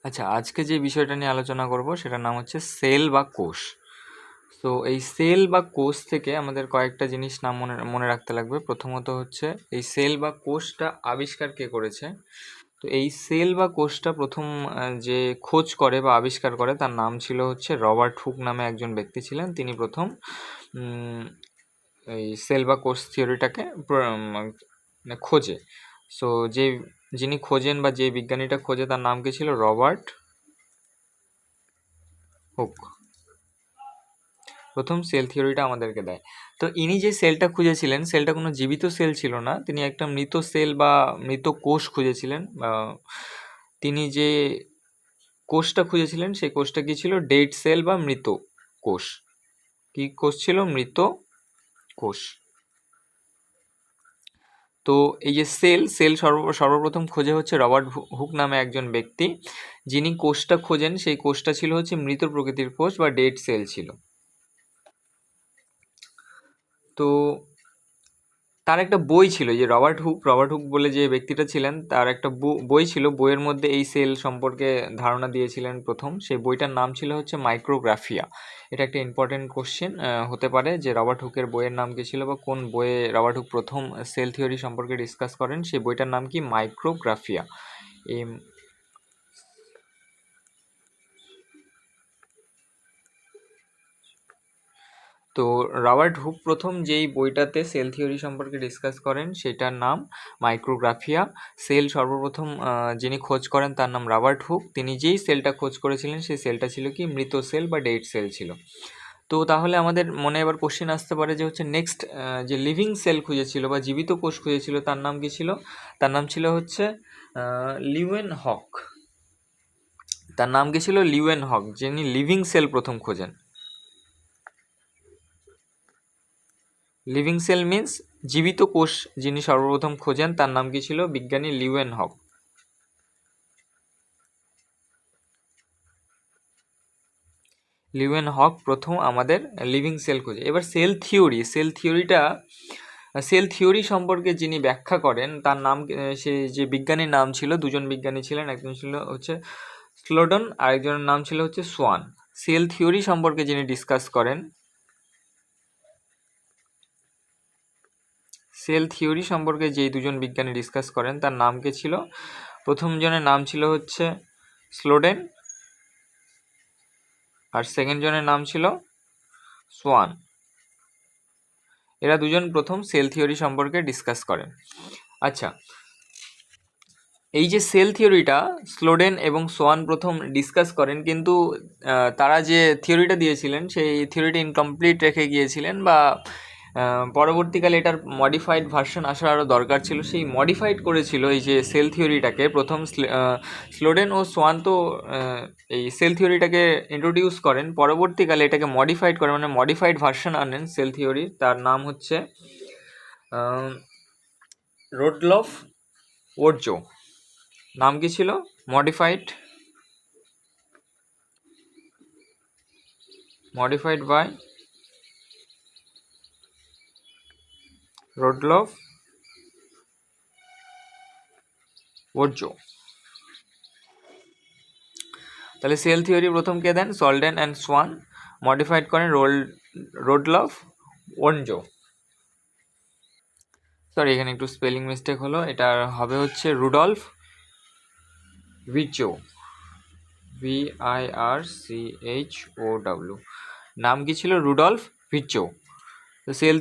আচ্ছা, আজকে যে বিষয়টা নিয়ে আলোচনা করব সেটার নাম হচ্ছে সেল বা কোষ। তো এই সেল বা কোষ থেকে আমাদের কয়েকটা জিনিস নাম মনে মনে রাখতে লাগবে। প্রথমত হচ্ছে এই সেল বা কোষটা আবিষ্কার কে করেছে। তো এই সেল বা কোষটা প্রথম যে খোঁজ করে বা আবিষ্কার করে তার নাম ছিল হচ্ছে রবার্ট হুক নামে একজন ব্যক্তি ছিলেন। তিনি প্রথম উম, এই সেল বা কোষ থিওরিটাকে মানে খোঁজে। সো যিনি খোঁজেন বা যে বিজ্ঞানীটা খোঁজে তার নাম কি ছিল? Robert Hooke. প্রথম সেল থিওরিটা আমাদেরকে দেয়। তো ইনি যে সেলটা খুঁজেছিলেন সেলটা কোনো জীবিত সেল ছিল না, তিনি একটা মৃত সেল বা মৃত কোষ খুঁজেছিলেন। তিনি যে কোষটা খুঁজেছিলেন সেই কোষটা কি ছিল? ডেড সেল বা মৃত কোষ। কি কোষ ছিল? মৃত কোষ। তো এই যে সেল সর্বপ্রথম খোঁজে হচ্ছে রবার্ট হুক নামে একজন ব্যক্তি। যিনি কোষটা খোঁজেন সেই কোষটা ছিল হচ্ছে মৃত প্রকৃতির কোষ বা ডেড সেল ছিল। তো তার একটা বই ছিল, যে রবার্ট হুক বলে যে ব্যক্তিটা ছিলেন তার একটা বই ছিল। বইয়ের মধ্যে এই সেল সম্পর্কে ধারণা দিয়েছিলেন প্রথম। সেই বইটার নাম ছিল হচ্ছে মাইক্রোগ্রাফিয়া। এটা একটা ইম্পর্টেন্ট কোশ্চেন হতে পারে যে রবার্ট হুকের বইয়ের নাম কি ছিল, বা কোন বইয়ে রবার্ট হুক প্রথম সেল থিওরি সম্পর্কে ডিসকাস করেন। সেই বইটার নাম কি? মাইক্রোগ্রাফিয়া। এই তো রবার্ট হুক প্রথম যেই বইটাতে সেল থিওরি সম্পর্কে ডিসকাস করেন সেটার নাম মাইক্রোগ্রাফিয়া। সেল সর্বপ্রথম যিনি খোঁজ করেন তার নাম রবার্ট হুক। তিনি যেই সেলটা খোঁজ করেছিলেন সেই সেলটা ছিল কি? মৃত সেল বা ডেড সেল ছিল। তো তাহলে আমাদের মনে এবার কোশ্চেন আসতে পারে যে হচ্ছে নেক্সট যে লিভিং সেল খুঁজেছিল বা জীবিত কোষ খুঁজেছিল তার নাম কি ছিল? তার নাম ছিল হচ্ছে লিউয়েন হক। তার নাম কি ছিল? লিউয়েন হক, যিনি লিভিং সেল প্রথম খোঁজেন। লিভিং সেল মিন্স জীবিত কোষ যিনি সর্বপ্রথম খোঁজেন তার নাম কি ছিল? বিজ্ঞানী লিউয়েন হক। লিউয়েন হক প্রথম আমাদের লিভিং সেল খোঁজে। এবার সেল থিওরি সম্পর্কে যিনি ব্যাখ্যা করেন তার নাম সে যে বিজ্ঞানীর নাম ছিল, দুজন বিজ্ঞানী ছিলেন, একজন ছিল হচ্ছে স্লোডন আর একজনের নাম ছিল হচ্ছে সোয়ান। সেল থিওরি সম্পর্কে যিনি ডিসকাস করেন, সেল থিওরি সম্পর্কে যেই দুজন বিজ্ঞানী ডিসকাস করেন তার নাম কে ছিল? প্রথম জনের নাম ছিল হচ্ছে স্লোডেন আর সেকেন্ড জনের নাম ছিল সোয়ান। এরা দুজন প্রথম সেল থিওরি সম্পর্কে ডিসকাস করেন। আচ্ছা, এই যে সেল থিওরিটা স্লোডেন এবং সোয়ান প্রথম ডিসকাস করেন, কিন্তু তারা যে থিওরিটা দিয়েছিলেন সেই থিওরিটা ইনকমপ্লিট রেখে গিয়েছিলেন, বা পরবর্তীকালে এটার মডিফাইড ভার্সন আসার আরও দরকার ছিল। সেই মডিফাইড করেছিল এই যে সেল থিওরিটাকে প্রথম স্লোডেন ও সোয়ান। তো এই সেল থিওরিটাকে ইন্ট্রোডিউস করেন, পরবর্তীকালে এটাকে মডিফাইড করেন, মানে মডিফাইড ভার্সন আনেন সেল থিওরির। তার নাম হচ্ছে রোডলফ ওর্জো। নাম কি ছিল? মডিফাইড বাই রোডলফ ওর্জো। তাহলে সেল থিওরি প্রথম কে দেন? Schleiden and Schwann. মডিফাইড করেন রোডলফ ওর্জো। সরি, এখানে একটু স্পেলিং মিস্টেক হলো, এটা হবে হচ্ছে রুডলফ ভিচো। VIRCHOW। নাম কি ছিল? রুডলফ ভিচো। তো সেল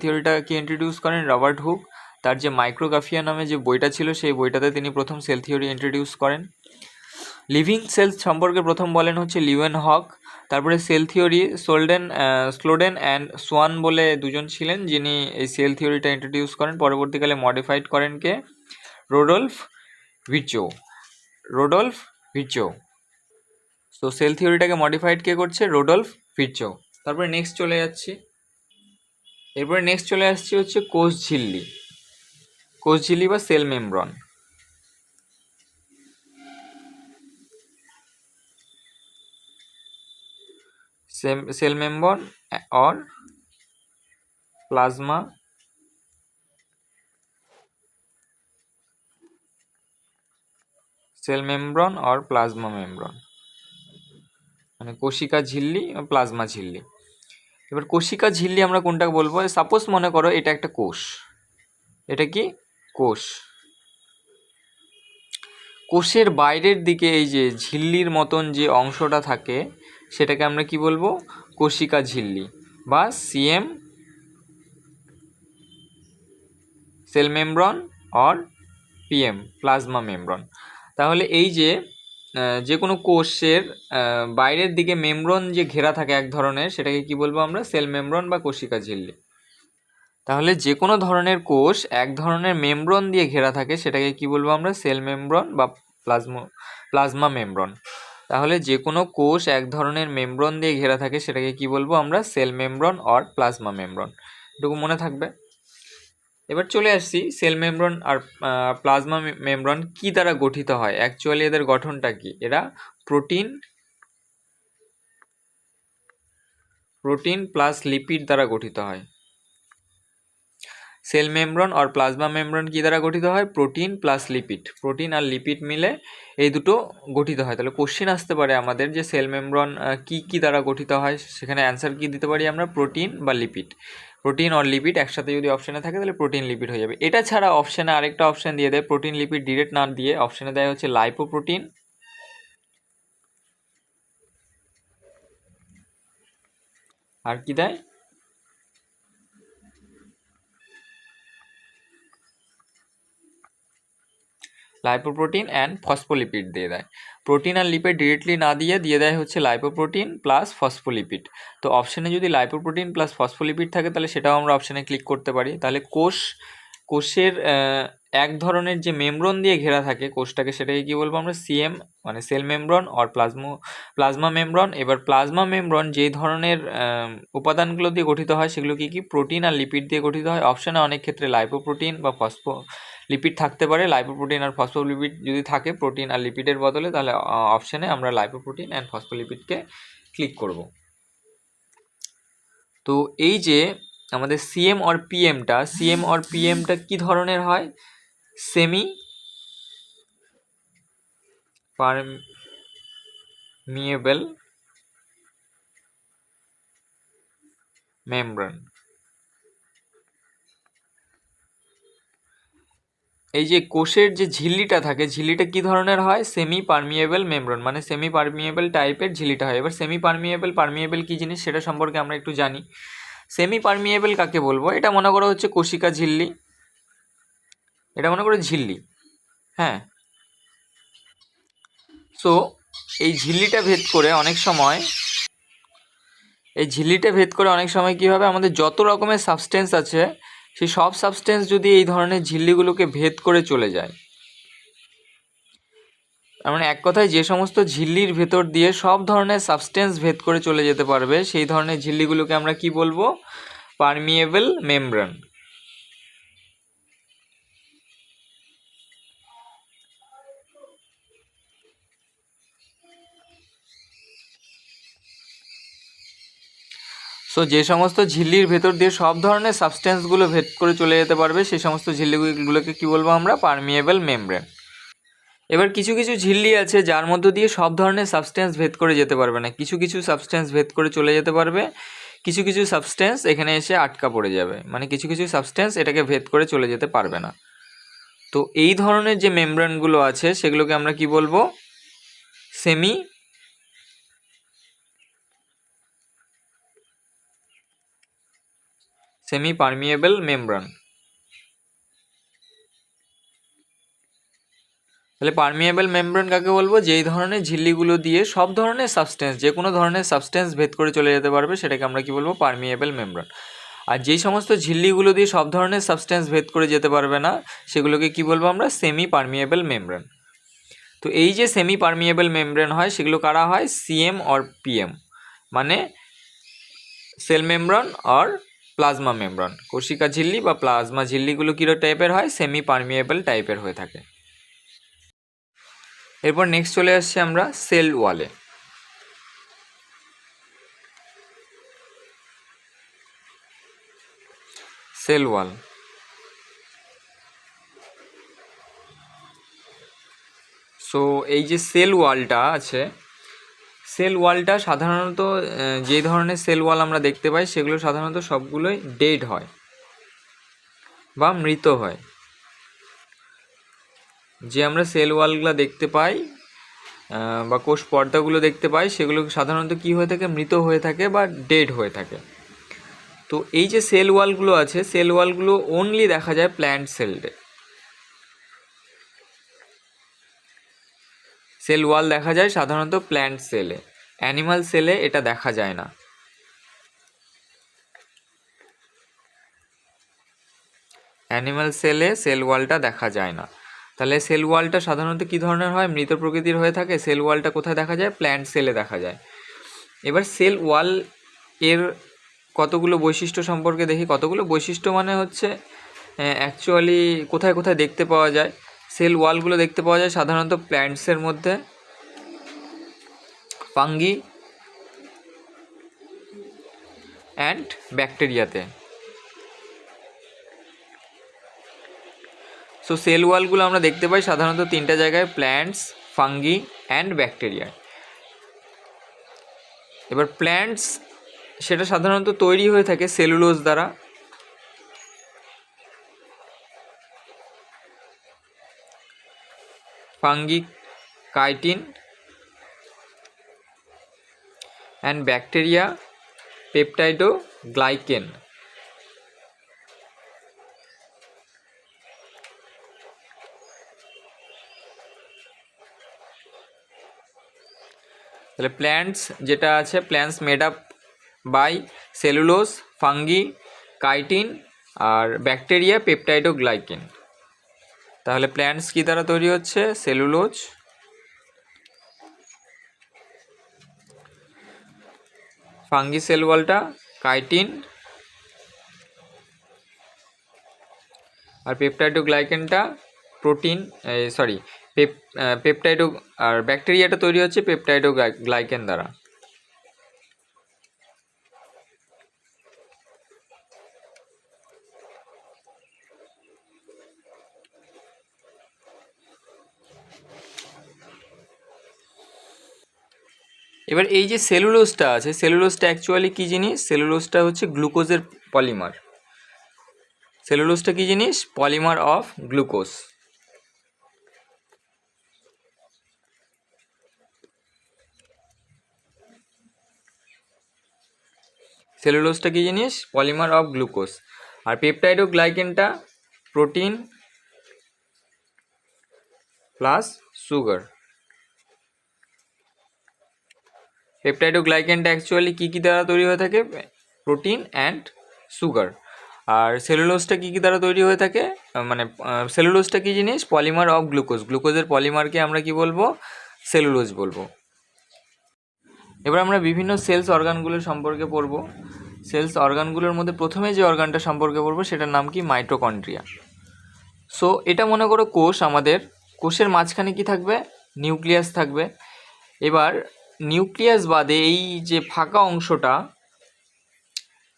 থিওরিটা কি ইন্ট্রোডিউস করেন? Robert Hooke. তার যে মাইক্রোগ্রাফিয়া নামে যে বইটা ছিল সেই বইটাতে তিনি প্রথম সেল থিওরি ইন্ট্রোডিউস করেন। লিভিং সেলস সম্পর্কে প্রথম বলেন হচ্ছে লিউয়েন হক। তারপরে সেল থিওরি স্লোডেন অ্যান্ড সোয়ান বলে দুজন ছিলেন যিনি এই সেল থিওরিটা ইন্ট্রোডিউস করেন। পরবর্তীকালে মডিফাইড করেন কে? রোডলফ ভিচো। রোডলফ ভিচো। তো সেল থিওরিটাকে মডিফাইড কে করছে? রোডলফ ভিচো। তারপরে নেক্সট চলে আসছে হচ্ছে কোষঝিল্লি বা cell membrane. Cell membrane or plasma cell membrane or plasma membrane, মানে কোশিকা ঝিল্লি প্লাজমা ঝিল্লি। এবার কোশিকা ঝিল্লি আমরা কোনটা বলবো, সাপোজ মনে করো এটা একটা কোষ, এটা কি কোষ, কোষের বাইরের দিকে এই যে ঝিল্লির মতন যে অংশটা থাকে সেটাকে আমরা কি বলবো, কোশিকা ঝিল্লি বা CM cell membrane or PM plasma membrane. তাহলে এই যে যে কোনো কোষের বাইরের দিকে মেমব্রন যে ঘেরা থাকে এক ধরনের, সেটাকে কি বলবো আমরা, সেল মেমব্রন বা কোশিকা ঝিল্লি। তাহলে যে কোনো ধরনের কোষ এক ধরনের মেমব্রন দিয়ে ঘেরা থাকে সেটাকে কি বলবো আমরা, সেল মেমব্রন বা প্লাজমা মেমব্রন। তাহলে যে কোনো কোষ এক ধরনের মেমব্রন দিয়ে ঘেরা থাকে সেটাকে কি বলবো আমরা, সেল মেমব্রন অর প্লাজমা মেমব্রন। এটুকু মনে থাকবে। এবার চলে আসছি সেল মেমব্রন আর প্লাজমা মেমব্রন কি দ্বারা গঠিত হয়, অ্যাকচুয়ালি এদের গঠনটা কি। এরা প্রোটিন প্লাস লিপিড দ্বারা গঠিত হয়। সেল মেমব্রন আর প্লাজমা মেমব্রন কি দ্বারা গঠিত হয়, প্রোটিন প্লাস লিপিড, প্রোটিন আর লিপিড মিলে এই দুটো গঠিত হয়। তাহলে কোশ্চেন আসতে পারে আমাদের যে সেল মেমব্রন কি দ্বারা গঠিত হয়, সেখানে অ্যান্সার কি দিতে পারি আমরা, প্রোটিন বা লিপিড। প্রোটিন আর লিপিড একসাথে যদি অপশানে থাকে তাহলে প্রোটিন লিপিড হয়ে যাবে। এটা ছাড়া অপশানে আরেকটা অপশান দিয়ে দেয়, প্রোটিন লিপিড ডিরেক্ট না দিয়ে অপশানে দেয় হচ্ছে লাইপোপ্রোটিন আর কি দেয়, লাইপোপ্রোটিন অ্যান্ড ফসফোলিপিড দিয়ে দেয়। প্রোটিন আর লিপিড ডিরেক্টলি না দিয়ে দেয় হচ্ছে লাইপোপ্রোটিন প্লাস ফসফোলিপিড। তো অপশানে যদি লাইপোপ্রোটিন প্লাস ফসফোলিপিড থাকে তাহলে সেটাও আমরা অপশানে ক্লিক করতে পারি। তাহলে কোষের এক ধরনের যে মেমব্রন দিয়ে ঘেরা থাকে কোষটাকে, সেটাকে কি বলবো আমরা, সিএম মানে সেল মেমব্রন অর প্লাজমা মেমব্রন। এবার প্লাজমা মেমব্রন যেই ধরনের উপাদানগুলো দিয়ে গঠিত হয় সেগুলো কি প্রোটিন আর লিপিড দিয়ে গঠিত হয়। অপশানে অনেক ক্ষেত্রে লাইপোপ্রোটিন বা লিপিড থাকতে পারে। লাইপোপ্রোটিন আর ফসফোলিপিড যদি থাকে প্রোটিন আর লিপিডের বদলে, তাহলে অপশানে আমরা লাইপোপ্রোটিন অ্যান্ড ফসফোলিপিডকে ক্লিক করব। তো এই যে আমাদের সিএম অর পিএমটা কি ধরনের হয়, সেমি পারমিয়েবল মেমব্রেন। এই যে কোষের যে ঝিল্লিটা থাকে, ঝিল্লিটা কি ধরনের হয়, সেমি পারমিয়েবল মেমব্রেন, মানে সেমি পারমিয়েবল টাইপের ঝিল্লিটা হয়। এবার সেমি পারমিয়েবল কি জিনিস সেটা সম্পর্কে আমরা একটু জানি। সেমি পারমিয়েবল কাকে বলবো, এটা মনে করো হচ্ছে কোশিকা ঝিল্লি, এটা মনে করো ঝিল্লি, হ্যাঁ। সো এই ঝিল্লিটা ভেদ করে অনেক সময় কি হবে, আমাদের যত রকমের সাবস্টেন্স আছে সেই সব সাবস্টেন্স যদি এই ধরনের ঝিল্লিগুলোকে ভেদ করে চলে যায়, তার মানে এক কথায় যে সমস্ত ঝিল্লির ভেতর দিয়ে সব ধরনের সাবস্টেন্স ভেদ করে চলে যেতে পারবে সেই ধরনের ঝিল্লিগুলোকে আমরা কি বলবো, পারমিয়েবল মেমব্রেন। সো যে সমস্ত ঝিল্লির ভেতর দিয়ে সব ধরনের সাবস্টেন্সগুলো ভেদ করে চলে যেতে পারবে সেই সমস্ত ঝিল্লিগুলোকে কি বলবো আমরা, পারমিয়েবল মেমব্রেন। এবার কিছু কিছু ঝিল্লি আছে যার মধ্য দিয়ে সব ধরনের সাবস্টেন্স ভেদ করে যেতে পারবে না, কিছু কিছু সাবস্টেন্স ভেদ করে চলে যেতে পারবে, কিছু কিছু সাবস্টেন্স এখানে এসে আটকা পড়ে যাবে, মানে কিছু কিছু সাবস্টেন্স এটাকে ভেদ করে চলে যেতে পারবে না। তো এই ধরনের যে মেমব্রেনগুলো আছে সেগুলোকে আমরা কি বলবো, সেমি পারমিয়েবল মেমব্রেন। তাহলে পারমিয়েবল মেমব্রেন কাকে বলবো, যেই ধরনের ঝিল্লিগুলো দিয়ে সব ধরনের সাবস্টেন্স, যে কোনো ধরনের সাবস্টেন্স ভেদ করে চলে যেতে পারবে সেটাকে আমরা কি বলবো, পারমিয়েবল মেমব্রেন। আর যেই সমস্ত ঝিল্লিগুলো দিয়ে সব ধরনের সাবস্টেন্স ভেদ করে যেতে পারবে না সেগুলোকে কি বলবো আমরা, সেমি পারমিয়েবল মেমব্রেন। তো এই যে সেমি পারমিয়েবল মেমব্রেন হয় সেগুলো কারা হয়, সিএম অর পিএম, মানে cell membrane or plasma membrane. কোশিকা ঝিল্লি বা প্লাজমা ঝিল্লিগুলো কী টাইপের হয়, সেমি পারমিয়েবল টাইপের হয়ে থাকে। এরপর নেক্সট চলে আসছি আমরা সেল ওয়ালে। সেল ওয়াল, সো এই যে সেল ওয়ালটা আছে, সেল ওয়ালটা সাধারণত যে ধরনের সেল ওয়াল আমরা দেখতে পাই সেগুলো সাধারণত সবগুলোই ডেড হয় বা মৃত হয়। যে আমরা সেল ওয়ালগুলো দেখতে পাই বা কোষ পর্দাগুলো দেখতে পাই সেগুলো সাধারণত কী হয়ে থাকে, মৃত হয়ে থাকে বা ডেড হয়ে থাকে। তো এই যে সেল ওয়ালগুলো আছে, সেল ওয়ালগুলো অনলি দেখা যায় প্ল্যান্ট সেলে। সেল ওয়াল দেখা যায় সাধারণত প্ল্যান্ট সেলে, অ্যানিমাল সেলে এটা দেখা যায় না। অ্যানিমাল সেলে সেল ওয়ালটা দেখা যায় না। তাহলে সেল ওয়ালটা সাধারণত কী ধরনের হয়, মৃত প্রকৃতির হয়ে থাকে। সেল ওয়ালটা কোথায় দেখা যায়, প্ল্যান্ট সেলে দেখা যায়। এবার সেল ওয়াল এর কতগুলো বৈশিষ্ট্য সম্পর্কে দেখি। কতগুলো বৈশিষ্ট্য মানে হচ্ছে অ্যাকচুয়ালি কোথায় কোথায় দেখতে পাওয়া যায়। সেল ওয়ালগুলো দেখতে পাওয়া যায় সাধারণত প্ল্যান্টসের মধ্যে, ফাঙ্গি অ্যান্ড ব্যাকটেরিয়াতে। সো সেল ওয়ালগুলো আমরা দেখতে পাই সাধারণত তিনটা জায়গায়, প্ল্যান্টস, ফাঙ্গি অ্যান্ড ব্যাকটেরিয়া। এবার প্ল্যান্টস সেটা সাধারণত তৈরি হয়ে থাকে সেলুলোজ দ্বারা, fungi chitin and bacteria peptidoglycan. তাহলে প্ল্যান্টস যেটা আছে, plants made up by cellulose, fungi, chitin আর ব্যাকটেরিয়া পেপটাইডোগ্লাইকেন। তাহলে প্ল্যান্টস কী দ্বারা তৈরি হচ্ছে, সেলুলোজ, ফাঙ্গি সেল ওয়ালটা, কাইটিন আর পেপটাইডোগ্লাইকেনটা প্রোটিন, পেপটাইডো, আর ব্যাকটেরিয়াটা তৈরি হচ্ছে পেপটাইডোগ্লাইকেন দ্বারা। এবার এই যে সেলুলোজটা আছে, সেলুলোজটা অ্যাকচুয়ালি কী জিনিস, সেলুলোজটা হচ্ছে গ্লুকোজের পলিমার। সেলুলোজটা কী জিনিস, পলিমার অফ গ্লুকোজ। সেলুলোজটা কী জিনিস, পলিমার অফ গ্লুকোজ। আর পেপটাইডোগ্লাইকেনটা প্রোটিন প্লাস সুগার। পেপটাইডোগ্লাইকেনটা অ্যাকচুয়ালি কী কী দ্বারা তৈরি হয়ে থাকে, প্রোটিন অ্যান্ড সুগার। আর সেলুলোজটা কী কী দ্বারা তৈরি হয়ে থাকে, মানে সেলুলোজটা কী জিনিস, পলিমার অফ গ্লুকোজ। গ্লুকোজের পলিমারকে আমরা কি বলবো, সেলুলোজ বলবো। এবার আমরা বিভিন্ন সেলস অর্গানগুলোর সম্পর্কে পড়ব। সেলস অর্গানগুলোর মধ্যে প্রথমে যে অর্গানটা সম্পর্কে পড়বো সেটার নাম কি, মাইটোকন্ড্রিয়া। সো এটা মনে করো কোষ, আমাদের কোষের মাঝখানে কি থাকবে, নিউক্লিয়াস থাকবে। এবার নিউক্লিয়াস বাদে এই যে ফাঁকা অংশটা,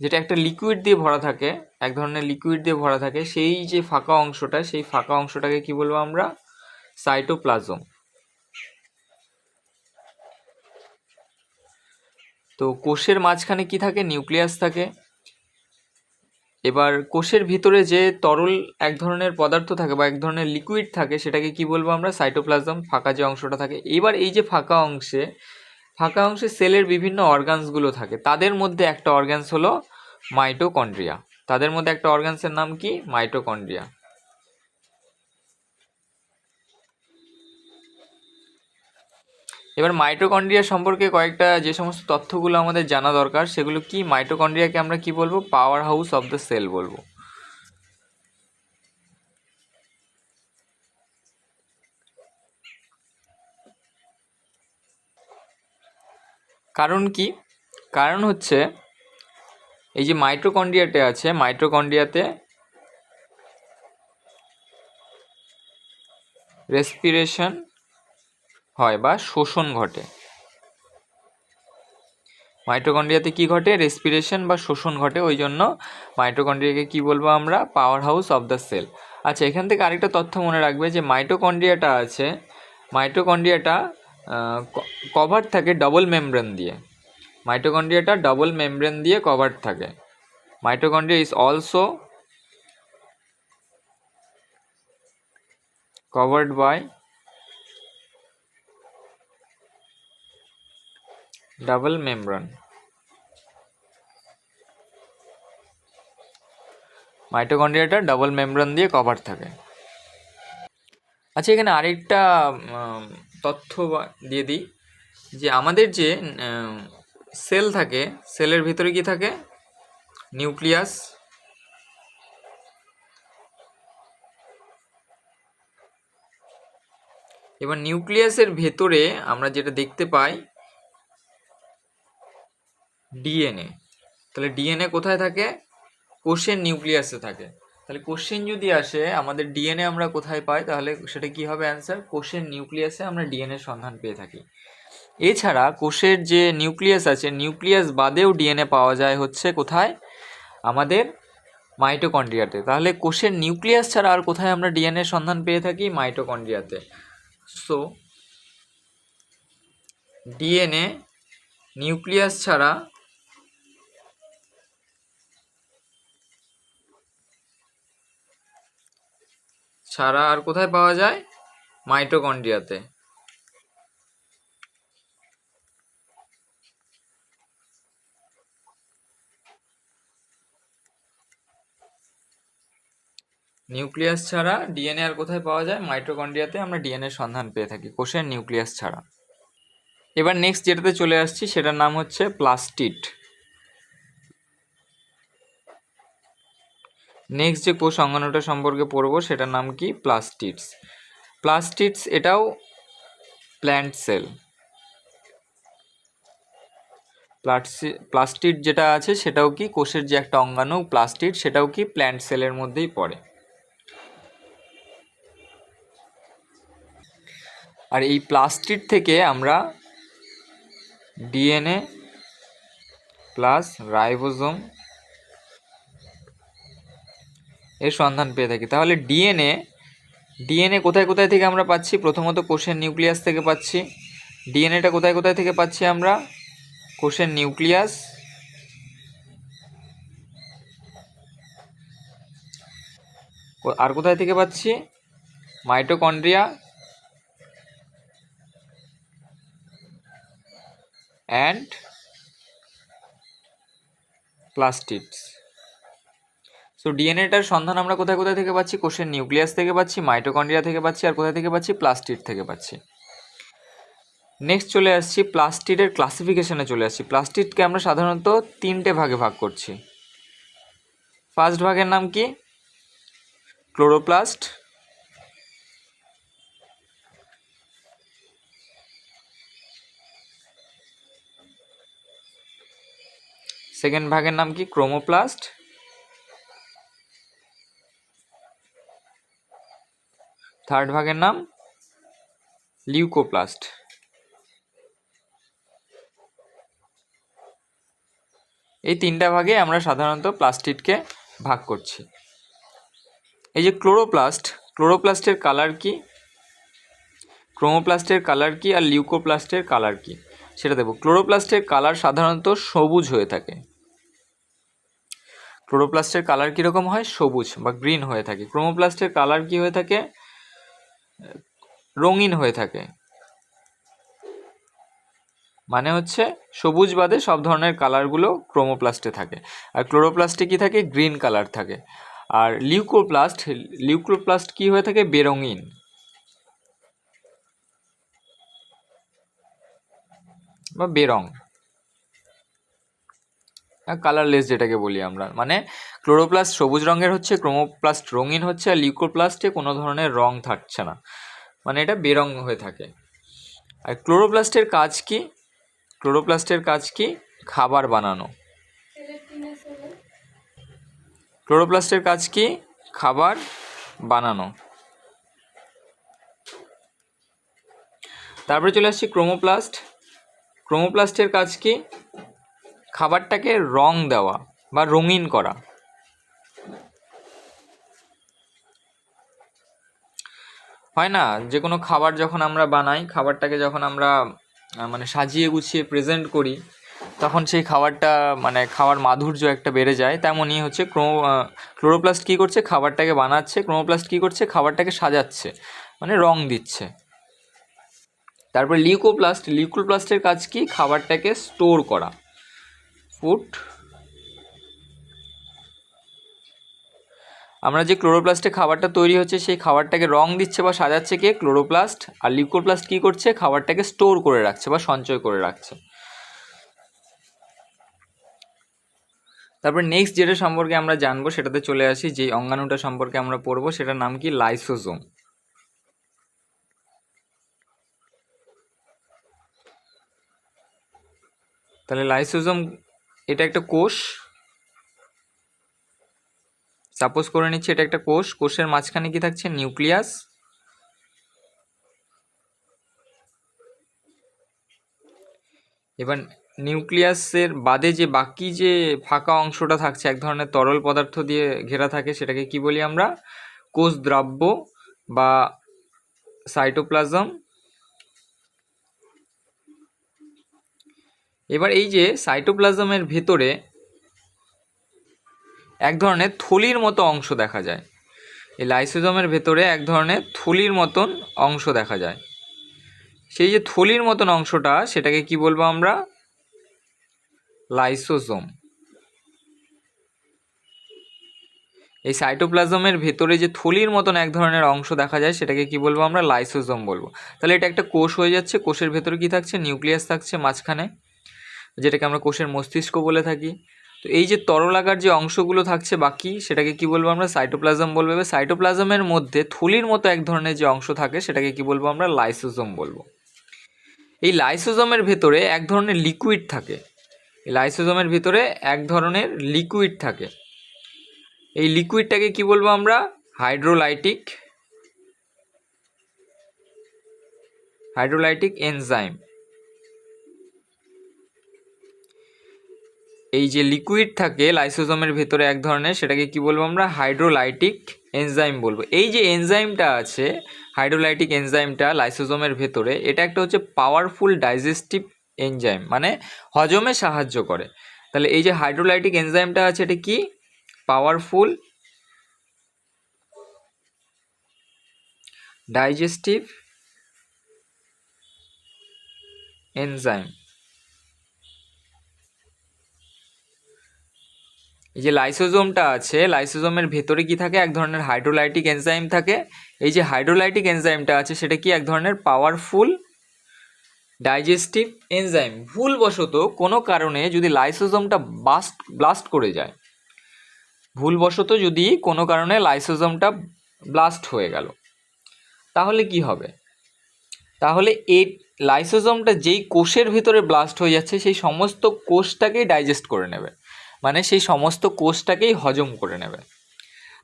যেটা একটা লিকুইড দিয়ে ভরা থাকে, এক ধরনের লিকুইড দিয়ে ভরা থাকে, সেই যে ফাঁকা অংশটা, সেই ফাঁকা অংশটাকে কি বলবো আমরা, সাইটোপ্লাজম। তো কোষের মাঝখানে কি থাকে, নিউক্লিয়াস থাকে। এবার কোষের ভিতরে যে তরল এক ধরনের পদার্থ থাকে বা এক ধরনের লিকুইড থাকে, সেটাকে কি বলবো আমরা, সাইটোপ্লাজম, ফাঁকা যে অংশটা থাকে। এবার এই যে ফাঁকা অংশে সেলের বিভিন্ন অর্গানসগুলো থাকে, তাদের মধ্যে একটা অর্গানস হলো মাইটোকন্ড্রিয়া। তাদের মধ্যে একটা অর্গানসের নাম কি, মাইটোকন্ড্রিয়া। এবার মাইটোকন্ড্রিয়া সম্পর্কে কয়েকটা যে সমস্ত তথ্যগুলো আমাদের জানা দরকার সেগুলো কি, মাইটোকন্ড্রিয়াকে আমরা কি বলবো, powerhouse of the cell বলবো। কারণ কি, কারণ হচ্ছে এই যে মাইটোকন্ড্রিয়াতে আছে, মাইটোকন্ড্রিয়াতে রেসপিরেশন হয় বা শোষণ ঘটে। মাইটোকন্ড্রিয়াতে কি ঘটে, রেসপিরেশন বা শোষণ ঘটে, ওই জন্য মাইটোকন্ড্রিয়াকে কি বলবো আমরা, powerhouse of the cell. আচ্ছা, এখান থেকে আরেকটা তথ্য মনে রাখবে যে মাইটোকন্ড্রিয়াটা আছে, মাইটোকন্ড্রিয়াটা কভার থাকে ডবল মেমব্রেন দিয়ে। মাইটোকন্ড্রিয়াটা ডবল মেমব্রেন দিয়ে কভার থাকে। Mitochondria is also covered by double membrane. মাইটোকন্ড্রিয়াটা ডাবল মেমব্রেন দিয়ে কভার থাকে। আচ্ছা, এখানে আরেকটা তথ্য দিয়ে দিই যে আমাদের যে সেল থাকে, সেলের ভিতরে কি থাকে? নিউক্লিয়াস। এবার নিউক্লিয়াসের ভেতরে আমরা যেটা দেখতে পাই ডিএনএ। তাহলে ডিএনএ কোথায় থাকে? কোষের নিউক্লিয়াসে থাকে। তাহলে কোশ্চেন যদি আসে আমাদের ডিএনএ আমরা কোথায় পাই, তাহলে সেটা কি হবে অ্যান্সার? কোষের নিউক্লিয়াসে আমরা ডিএনএ সন্ধান পেয়ে থাকি। এছাড়া কোষের যে নিউক্লিয়াস আছে, নিউক্লিয়াস বাদেও ডিএনএ পাওয়া যায় হচ্ছে কোথায়? আমাদের মাইটোকন্ড্রিয়াতে। তাহলে কোষের নিউক্লিয়াস ছাড়া আর কোথায় আমরা ডিএনএ সন্ধান পেয়ে থাকি? মাইটোকন্ড্রিয়াতে। সো ডিএনএ নিউক্লিয়াস ছাড়া আর কোথায় পাওয়া যায়? মাইটোকন্ড্রিয়াতে। নিউক্লিয়াস ছাড়া ডিএনএ আর কোথায় পাওয়া যায়? মাইটোকন্ড্রিয়াতে আমরা ডিএনএ সন্ধান পেয়ে থাকি, কোষের নিউক্লিয়াস ছাড়া। এবার নেক্সট যেটাতে চলে আসছি সেটার নাম হচ্ছে প্লাস্টিড। নেক্সট যে কোষ অঙ্গাণুটা সম্পর্কে পড়বো সেটার নাম কি? প্লাস্টিডস। প্লাস্টিডস এটাও প্ল্যান্ট সেল। প্লাস্টিড যেটা আছে সেটাও কি কোষের যে একটা অঙ্গাণু প্লাস্টিড, সেটাও কি প্ল্যান্ট সেলের মধ্যেই পড়ে। আর এই প্লাস্টিড থেকে আমরা ডিএনএ প্লাস রাইবোজোম এর সন্ধান পেয়ে থাকি। তাহলে ডিএনএ কোথায় কোথায় থেকে আমরা পাচ্ছি? প্রথমত কোষের নিউক্লিয়াস থেকে পাচ্ছি। ডিএনএটা কোথায় কোথায় থেকে পাচ্ছি আমরা? কোষের নিউক্লিয়াস, আর কোথায় থেকে পাচ্ছি? Mitochondria and plastids. সো ডিএনএটার সন্ধান আমরা কোথায় কোথায় থেকে পাচ্ছি? কোষের নিউক্লিয়াস থেকে পাচ্ছি, মাইটোকন্ড্রিয়া থেকে পাচ্ছি, আর কোথায় থেকে পাচ্ছি? প্লাস্টিড থেকে পাচ্ছি। নেক্সট চলে আসছি প্লাস্টিডের ক্লাসিফিকেশনে চলে আসছি। প্লাস্টিডকে আমরা সাধারণত 3টে ভাগে ভাগ করছি। ফার্স্ট ভাগের নাম কি? ক্লোরোপ্লাস্ট। সেকেন্ড ভাগের নাম কি? ক্রোমোপ্লাস্ট। থার্ড ভাগের নাম লিউকোপ্লাস্ট। এই 3টা ভাগে আমরা সাধারণত প্লাস্টিডকে ভাগ করছি। এই যে ক্লোরোপ্লাস্টের কালার কি, ক্রোমোপ্লাস্টের কালার কি, আর লিউকোপ্লাস্টের কালার কি সেটা দেবো। ক্লোরোপ্লাস্টের কালার সাধারণত সবুজ হয়ে থাকে। ক্লোরোপ্লাস্টের কালার কীরকম হয়? সবুজ বা গ্রিন হয়ে থাকে। ক্রোমোপ্লাস্টের কালার কি হয়ে থাকে? রঙিন হয়ে থাকে। মানে হচ্ছে সবুজ বাদে সব ধরনের কালারগুলো ক্রোমোপ্লাস্টে থাকে। আর ক্লোরোপ্লাস্টে কি থাকে? গ্রিন কালার থাকে। আর লিউকোপ্লাস্ট কি হয়ে থাকে? বেরঙিন বা বেরং, কালারলেস যেটাকে বলি আমরা। মানে ক্লোরোপ্লাস্ট সবুজ রঙের হচ্ছে, ক্রোমোপ্লাস্ট রঙিন হচ্ছে, আর লিউকোপ্লাস্টে কোনো ধরনের রং থাকছে না, মানে এটা বেরং হয়ে থাকে। আর ক্লোরোপ্লাস্টের কাজ কি? ক্লোরোপ্লাস্টের কাজ কি? খাবার বানানো। ক্লোরোপ্লাস্টের কাজ কি? খাবার বানানো। তারপরে চলে আসছি ক্রোমোপ্লাস্টের কাজ কি? খাবারটাকে রং দেওয়া বা রঙিন করা। হয় না, যে কোনো খাবার যখন আমরা বানাই, খাবারটাকে যখন আমরা মানে সাজিয়ে গুছিয়ে প্রেজেন্ট করি, তখন সেই খাবারটা মানে খাওয়ার মাধুর্য একটা বেড়ে যায়। তেমনই হচ্ছে ক্লোরোপ্লাস্ট কী করছে, খাবারটাকে বানাচ্ছে, ক্লোরোপ্লাস্ট কী করছে, খাবারটাকে সাজাচ্ছে, মানে রং দিচ্ছে। তারপর লিউকোপ্লাস্টের কাজ কি, খাবারটাকে স্টোর করা। ফুড, আমরা যে ক্লোরোপ্লাস্টে খাবারটা তৈরি হচ্ছে সেই খাবারটাকে রং দিচ্ছে বা সাজাচ্ছে কে, ক্লোরোপ্লাস্ট। আর লিউকোপ্লাস্ট কী করছে, খাবারটাকে স্টোর করে রাখছে বা সঞ্চয় করে রাখছে। তারপর নেক্সট যেটা সম্পর্কে আমরা জানবো সেটাতে চলে আসি, যে অঙ্গাণুটা সম্পর্কে আমরা পড়বো সেটার নাম কি, লাইসোজোম। তাহলে লাইসোজোম এটা একটা কোষ, সাপোজ করে নিচ্ছি এটা একটা কোষ, কোষের মাঝখানে কি থাকছে, নিউক্লিয়াস। এবার নিউক্লিয়াসের বাদে যে বাকি যে ফাঁকা অংশটা থাকছে, এক ধরনের তরল পদার্থ দিয়ে ঘেরা থাকে, সেটাকে কি বলি আমরা, কোষ দ্রাব্য বা সাইটোপ্লাজম। এবার এই যে সাইটোপ্লাজমের ভেতরে এক ধরনের থলির মতো অংশ দেখা যায়। এই লাইসোজোমের ভেতরে এক ধরনের থলির মতন অংশ দেখা যায়। সেই যে থলির মতন অংশটা, সেটাকে কি বলবো আমরা, লাইসোজোম। এই সাইটোপ্লাজমের ভেতরে যে থলির মতন এক ধরনের অংশ দেখা যায়, সেটাকে কি বলবো আমরা, লাইসোজোম বলবো। তাহলে এটা একটা কোষ হয়ে যাচ্ছে, কোষের ভেতরে কি থাকছে, নিউক্লিয়াস থাকছে মাঝখানে, যেটাকে আমরা কোষের মস্তিষ্ক বলে থাকি। তো এই যে তরলাকার যে অংশগুলো থাকছে বাকি, সেটাকে কি বলবো আমরা, সাইটোপ্লাজম বলবো। এবার সাইটোপ্লাজমের মধ্যে থলির মতো এক ধরনের যে অংশ থাকে, সেটাকে কি বলবো আমরা, লাইসোজোম বলবো। এই লাইসোজোমের ভেতরে এক ধরনের লিকুইড থাকে, এই লাইসোজোমের ভিতরে এক ধরনের লিকুইড থাকে। এই লিকুইডটাকে কি বলবো আমরা, হাইড্রোলাইটিক এনজাইম। এই যে লিকুইড থাকে লাইসোজোমের ভেতরে এক ধরনের, সেটাকে কি বলবো আমরা, হাইড্রোলাইটিক এনজাইম বলবো। এই যে এনজাইমটা আছে, হাইড্রোলাইটিক এনজাইমটা লাইসোজোমের ভেতরে, এটা একটা হচ্ছে পাওয়ারফুল ডাইজেস্টিভ এনজাইম, মানে হজমে সাহায্য করে। তাহলে এই যে হাইড্রোলাইটিক এনজাইমটা আছে, এটা কি, পাওয়ারফুল ডাইজেস্টিভ এনজাইম। এই যে লাইসোজোমটা আছে, লাইসোজোমের ভেতরে কি থাকে, এক ধরনের হাইড্রোলাইটিক এনজাইম থাকে। এই যে হাইড্রোলাইটিক এনজাইমটা আছে, সেটা কি, এক ধরনের পাওয়ারফুল ডাইজেস্টিভ এনজাইম। ভুলবশত কোনো কারণে যদি লাইসোজোমটা ব্লাস্ট করে যায়, ভুলবশত যদি কোনো কারণে লাইসোজোমটা ব্লাস্ট হয়ে গেল, তাহলে কি হবে, তাহলে এই লাইসোজোমটা যেই কোষের ভিতরে ব্লাস্ট হয়ে যাচ্ছে, সেই সমস্ত কোষটাকেই ডাইজেস্ট করে নেবে, মানে সেই সমস্ত কোষটাকেই হজম করে নেবে।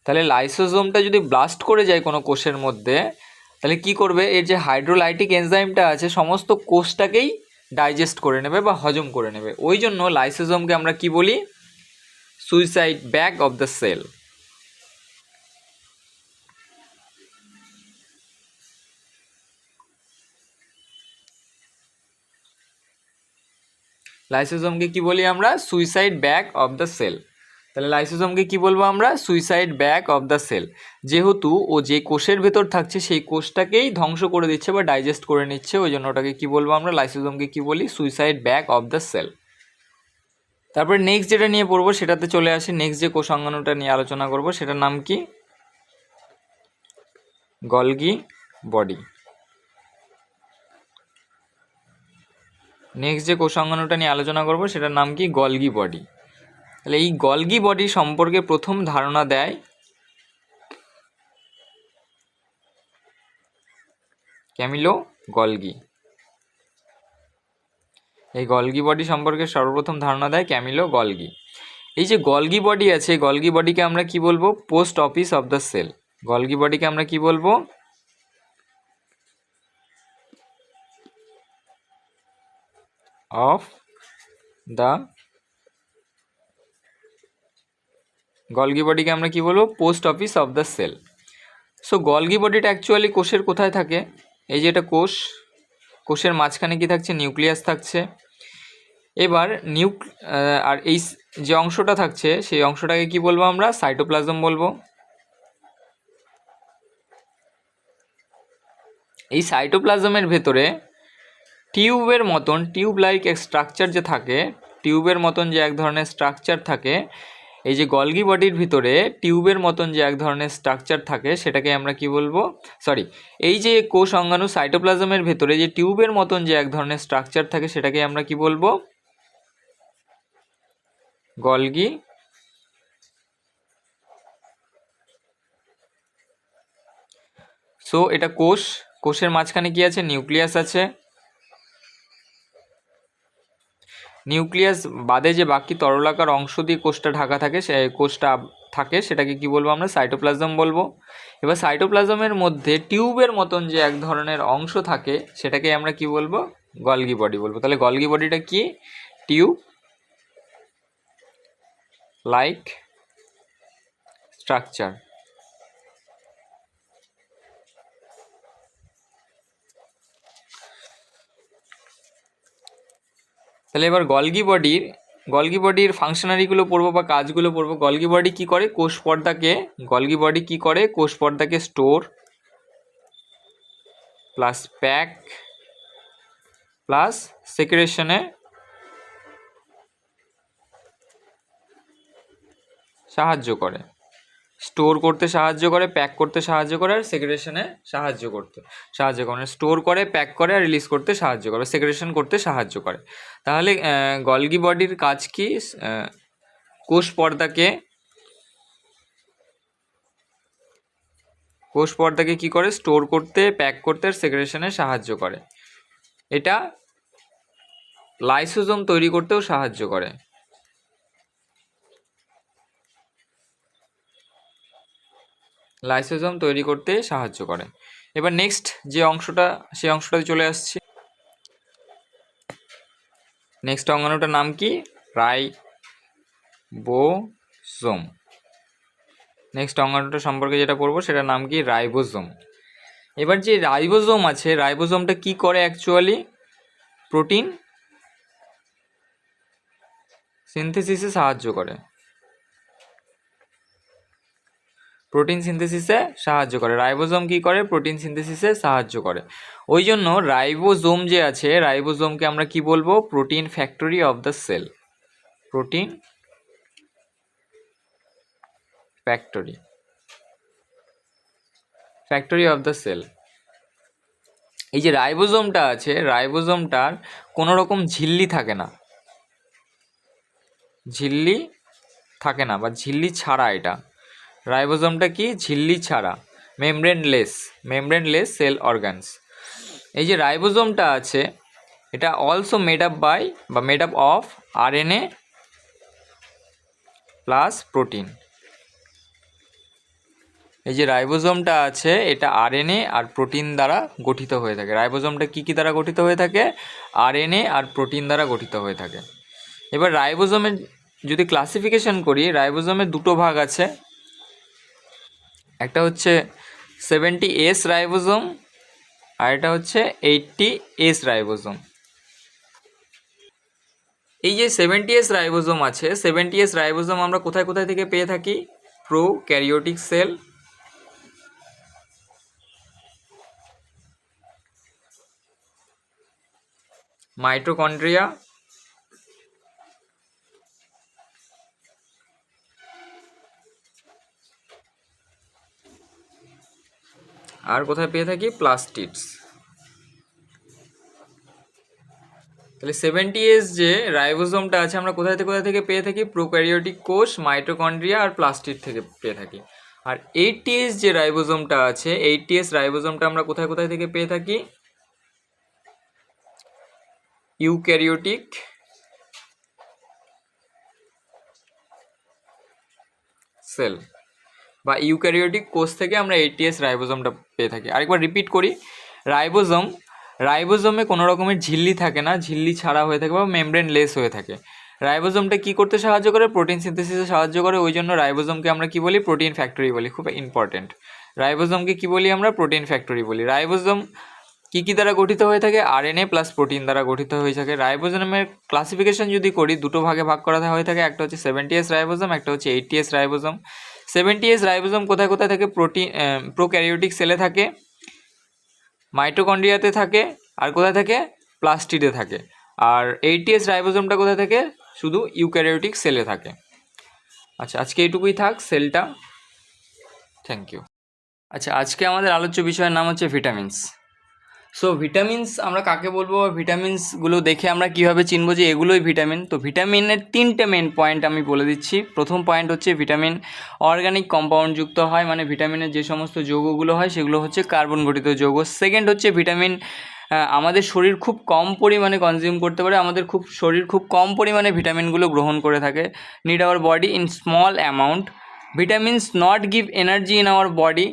তাহলে লাইসোজোমটা যদি ব্লাস্ট করে যায় কোনো কোষের মধ্যে, তাহলে কি করবে, এর যে হাইড্রোলাইটিক এনজাইমটা আছে সমস্ত কোষটাকেই ডাইজেস্ট করে নেবে বা হজম করে নেবে। ওই জন্য লাইসোজোমকে আমরা কি বলি, suicide bag of the cell. লাইসোজোমকে কি বলি আমরা, suicide bag of the cell. তাহলে লাইসোজোমকে কি বলবো আমরা, suicide bag of the cell. যেহেতু ও যে কোষের ভেতর থাকছে সেই কোষটাকেই ধ্বংস করে দিচ্ছে বা ডাইজেস্ট করে নিচ্ছে, ওই জন্য ওটাকে কি বলবো আমরা, লাইসোজোমকে কি বলি, suicide bag of the cell. তারপরে নেক্সট যেটা নিয়ে পড়বো সেটাতে চলে আসি, নেক্সট যে কোষাঙ্গাণুটা নিয়ে আলোচনা করব সেটার নাম কি, গলগি বডি। নেক্সট যে কোষাঙ্গাণুটা নিয়ে আলোচনা করব সেটার নাম কি, গলগি বডি। তাহলে এই গলগি বডি সম্পর্কে প্রথম ধারণা দেয় ক্যামিলো গলগি। এই গলগি বডি সম্পর্কে সর্বপ্রথম ধারণা দেয় ক্যামিলো গলগি। এই যে গলগি বডি আছে, গলগি বডিকে আমরা কি বলবো, post office of the cell. Golgi বডিকে আমরা কি বলবো, অফ দ্য, গলগি বডিকে আমরা কি বলবো, post office of the cell. So Golgi বডিটা অ্যাকচুয়ালি কোষের কোথায় থাকে? এই যে এটা কোষ, কোষের মাঝখানে কি থাকছে? নিউক্লিয়াস থাকছে। এবার আর এই যে অংশটা থাকছে সেই অংশটাকে কি বলবো আমরা? সাইটোপ্লাজম বলবো। এই সাইটোপ্লাজমের ভেতরে টিউবের মতন, টিউব লাইক এক স্ট্রাকচার যে থাকে, টিউবের মতন যে এক ধরনের স্ট্রাকচার থাকে, এই যে গলগি বডির ভিতরে টিউবের মতন যে এক ধরনের স্ট্রাকচার থাকে সেটাকে আমরা কি বলবো? এই যে কোষ অঙ্গাণু সাইটোপ্লাজমের ভেতরে যে টিউবের মতন যে এক ধরনের স্ট্রাকচার থাকে সেটাকে আমরা কি বলবো? গলগি সো এটা কোষ, কোষের মাঝখানে কি আছে? নিউক্লিয়াস আছে। নিউক্লিয়াস বাদে যে বাকি তরলাকার অংশ দিয়ে কোষটা ঢাকা থাকে, কোষটা থাকে, সেটাকে কি বলবো আমরা? সাইটোপ্লাজম বলবো। এবার সাইটোপ্লাজমের মধ্যে টিউবের মতন যে এক ধরনের অংশ থাকে সেটাকে আমরা কি বলবো? গলগি বডি বলবো। তাহলে গলগি বডিটা কি? Tube like structure. তাহলে এবার গলগি বডির ফাংশনারিগুলো পড়বো বা কাজগুলো পড়বো। গলগি বডি কি করে? কোষ পর্দাকে স্টোর প্লাস প্যাক প্লাস সেক্রেশনে সাহায্য করে। স্টোর করতে সাহায্য করে, প্যাক করতে সাহায্য করে, আর সেক্রেশনে সাহায্য করে। স্টোর করে, প্যাক করে, আর রিলিজ করতে সাহায্য করে, সেক্রেশন করতে সাহায্য করে। তাহলে গলগি বডির কাজ কি? কোষ পর্দাকে কি করে? স্টোর করতে, প্যাক করতে, আর সেক্রেশনে সাহায্য করে। এটা লাইসোজোম তৈরি করতেও সাহায্য করে। এবার নেক্সট যে অংশটা, সেই অংশটাতে চলে আসছি। নেক্সট অঙ্গাণুটার নাম কি? রাইবোজোম। নেক্সট অঙ্গাণুটা সম্পর্কে যেটা পড়বো সেটার নাম কি? রাইবোজোম। এবার যে রাইবোজোম আছে, রাইবোজোমটা কি করে অ্যাকচুয়ালি? প্রোটিন সিনথেসিসে সাহায্য করে। রাইবোজোম কি করে? প্রোটিন সিনথেসিসে সাহায্য করে। ওই জন্য রাইবোজোম যে আছে, রাইবোজোমকে আমরা কি বলবো? Protein factory of the cell. Protein factory of the cell. এই যে রাইবোজোমটা আছে, রাইবোজোমটার কোনো রকম ঝিল্লি থাকে না বা ঝিল্লি ছাড়া। এটা রাইবোজোমটা কি? ঝিল্লি ছাড়া, মেমব্রেনলেস সেল অর্গানস। এই যে রাইবোজোমটা আছে, এটা also made up of RNA plus protein. এই যে রাইবোজোমটা আছে, এটা আরএনএ আর প্রোটিন দ্বারা গঠিত হয়ে থাকে। রাইবোজোমটা কি দ্বারা গঠিত হয়ে থাকে? আরএনএ আর প্রোটিন দ্বারা গঠিত হয়ে থাকে। এবার রাইবোজোমের যদি ক্লাসিফিকেশন করি, রাইবোজোমের দুটো ভাগ আছে। একটা হচ্ছে 70S রাইবোজোম, আর এটা হচ্ছে 80S রাইবোজোম। এই যে 70S রাইবোজোম আছে, 70S রাইবোজোম আমরা কোথায় থেকে পেয়ে থাকি? প্রোক্যারিওটিক সেল, মাইটোকন্ড্রিয়া, আর কোথায় পেয়ে থাকি? প্লাস্টিডস। তাহলে 70S যে রাইবোজোমটা আছে আমরা কোথায় থেকে পেয়ে থাকি? প্রোক্যারিওটিক কোষ, মাইটোকন্ড্রিয়া আর প্লাস্টিড থেকে পেয়ে থাকি। আর 80S যে রাইবোজোমটা আছে, 80S রাইবোজোমটা আমরা কোথায় থেকে পেয়ে থাকি? ইউক্যারিওটিক সেল বা ইউক্যারিওটিক কোষ থেকে আমরা 80S রাইবোজোমটা পেয়ে থাকি। আরেকবার রিপিট করি, রাইবোজোমে কোনো রকমের ঝিল্লি থাকে না, ঝিল্লি ছাড়া হয়ে থাকে বা মেমব্রেন লেস হয়ে থাকে। রাইবোজোমটা কি করতে সাহায্য করে? প্রোটিন সিনথেসিসে সাহায্য করে। ওই জন্য রাইবোজোমকে আমরা কি বলি? প্রোটিন ফ্যাক্টরি বলি। খুব ইম্পর্টেন্ট। রাইবোজোমকে কি বলি আমরা? প্রোটিন ফ্যাক্টরি বলি। রাইবোজোম কী দ্বারা গঠিত হয়ে থাকে? আরএনএ প্লাস প্রোটিন দ্বারা গঠিত হয়ে থাকে। রাইবোজোমের ক্লাসিফিকেশন যদি করি, দুটো ভাগে ভাগ করা হয়ে থাকে, একটা হচ্ছে 70S রাইবোজোম, একটা হচ্ছে 80S রাইবোজোম। 70S রাইবোজোম কোথায় কোথায় থাকে? প্রোক্যারিওটিক সেলে থাকে, মাইটোকন্ড্রিয়াতে থাকে, আর কোথায় থাকে? প্লাস্টিডে থাকে। আর 80S রাইবোজোমটা কোথায় থাকে? শুধু ইউক্যারিওটিক সেলে থাকে। আচ্ছা, আজকে এইটুকুই থাক সেলটা। Thank you. আচ্ছা, আজকে আমাদের আলোচ্য বিষয়ের নাম হচ্ছে ভিটামিনস। সো ভিটামিনস আমরা কাকে বলবো? ভিটামিনসগুলো দেখে আমরা কীভাবে চিনবো যে এগুলোই ভিটামিন? তো ভিটামিনের 3টে মেন পয়েন্ট আমি বলে দিচ্ছি। প্রথম পয়েন্ট হচ্ছে ভিটামিন অর্গানিক কম্পাউন্ডযুক্ত হয়, মানে ভিটামিনের যে সমস্ত যৌগগুলো হয় সেগুলো হচ্ছে কার্বন গঠিত যৌগ। সেকেন্ড হচ্ছে ভিটামিন আমাদের শরীর খুব কম পরিমাণে কনজিউম করতে পারে, শরীর খুব কম পরিমাণে ভিটামিনগুলো গ্রহণ করে থাকে। Need our body in small amount. Vitamins not give energy in our body.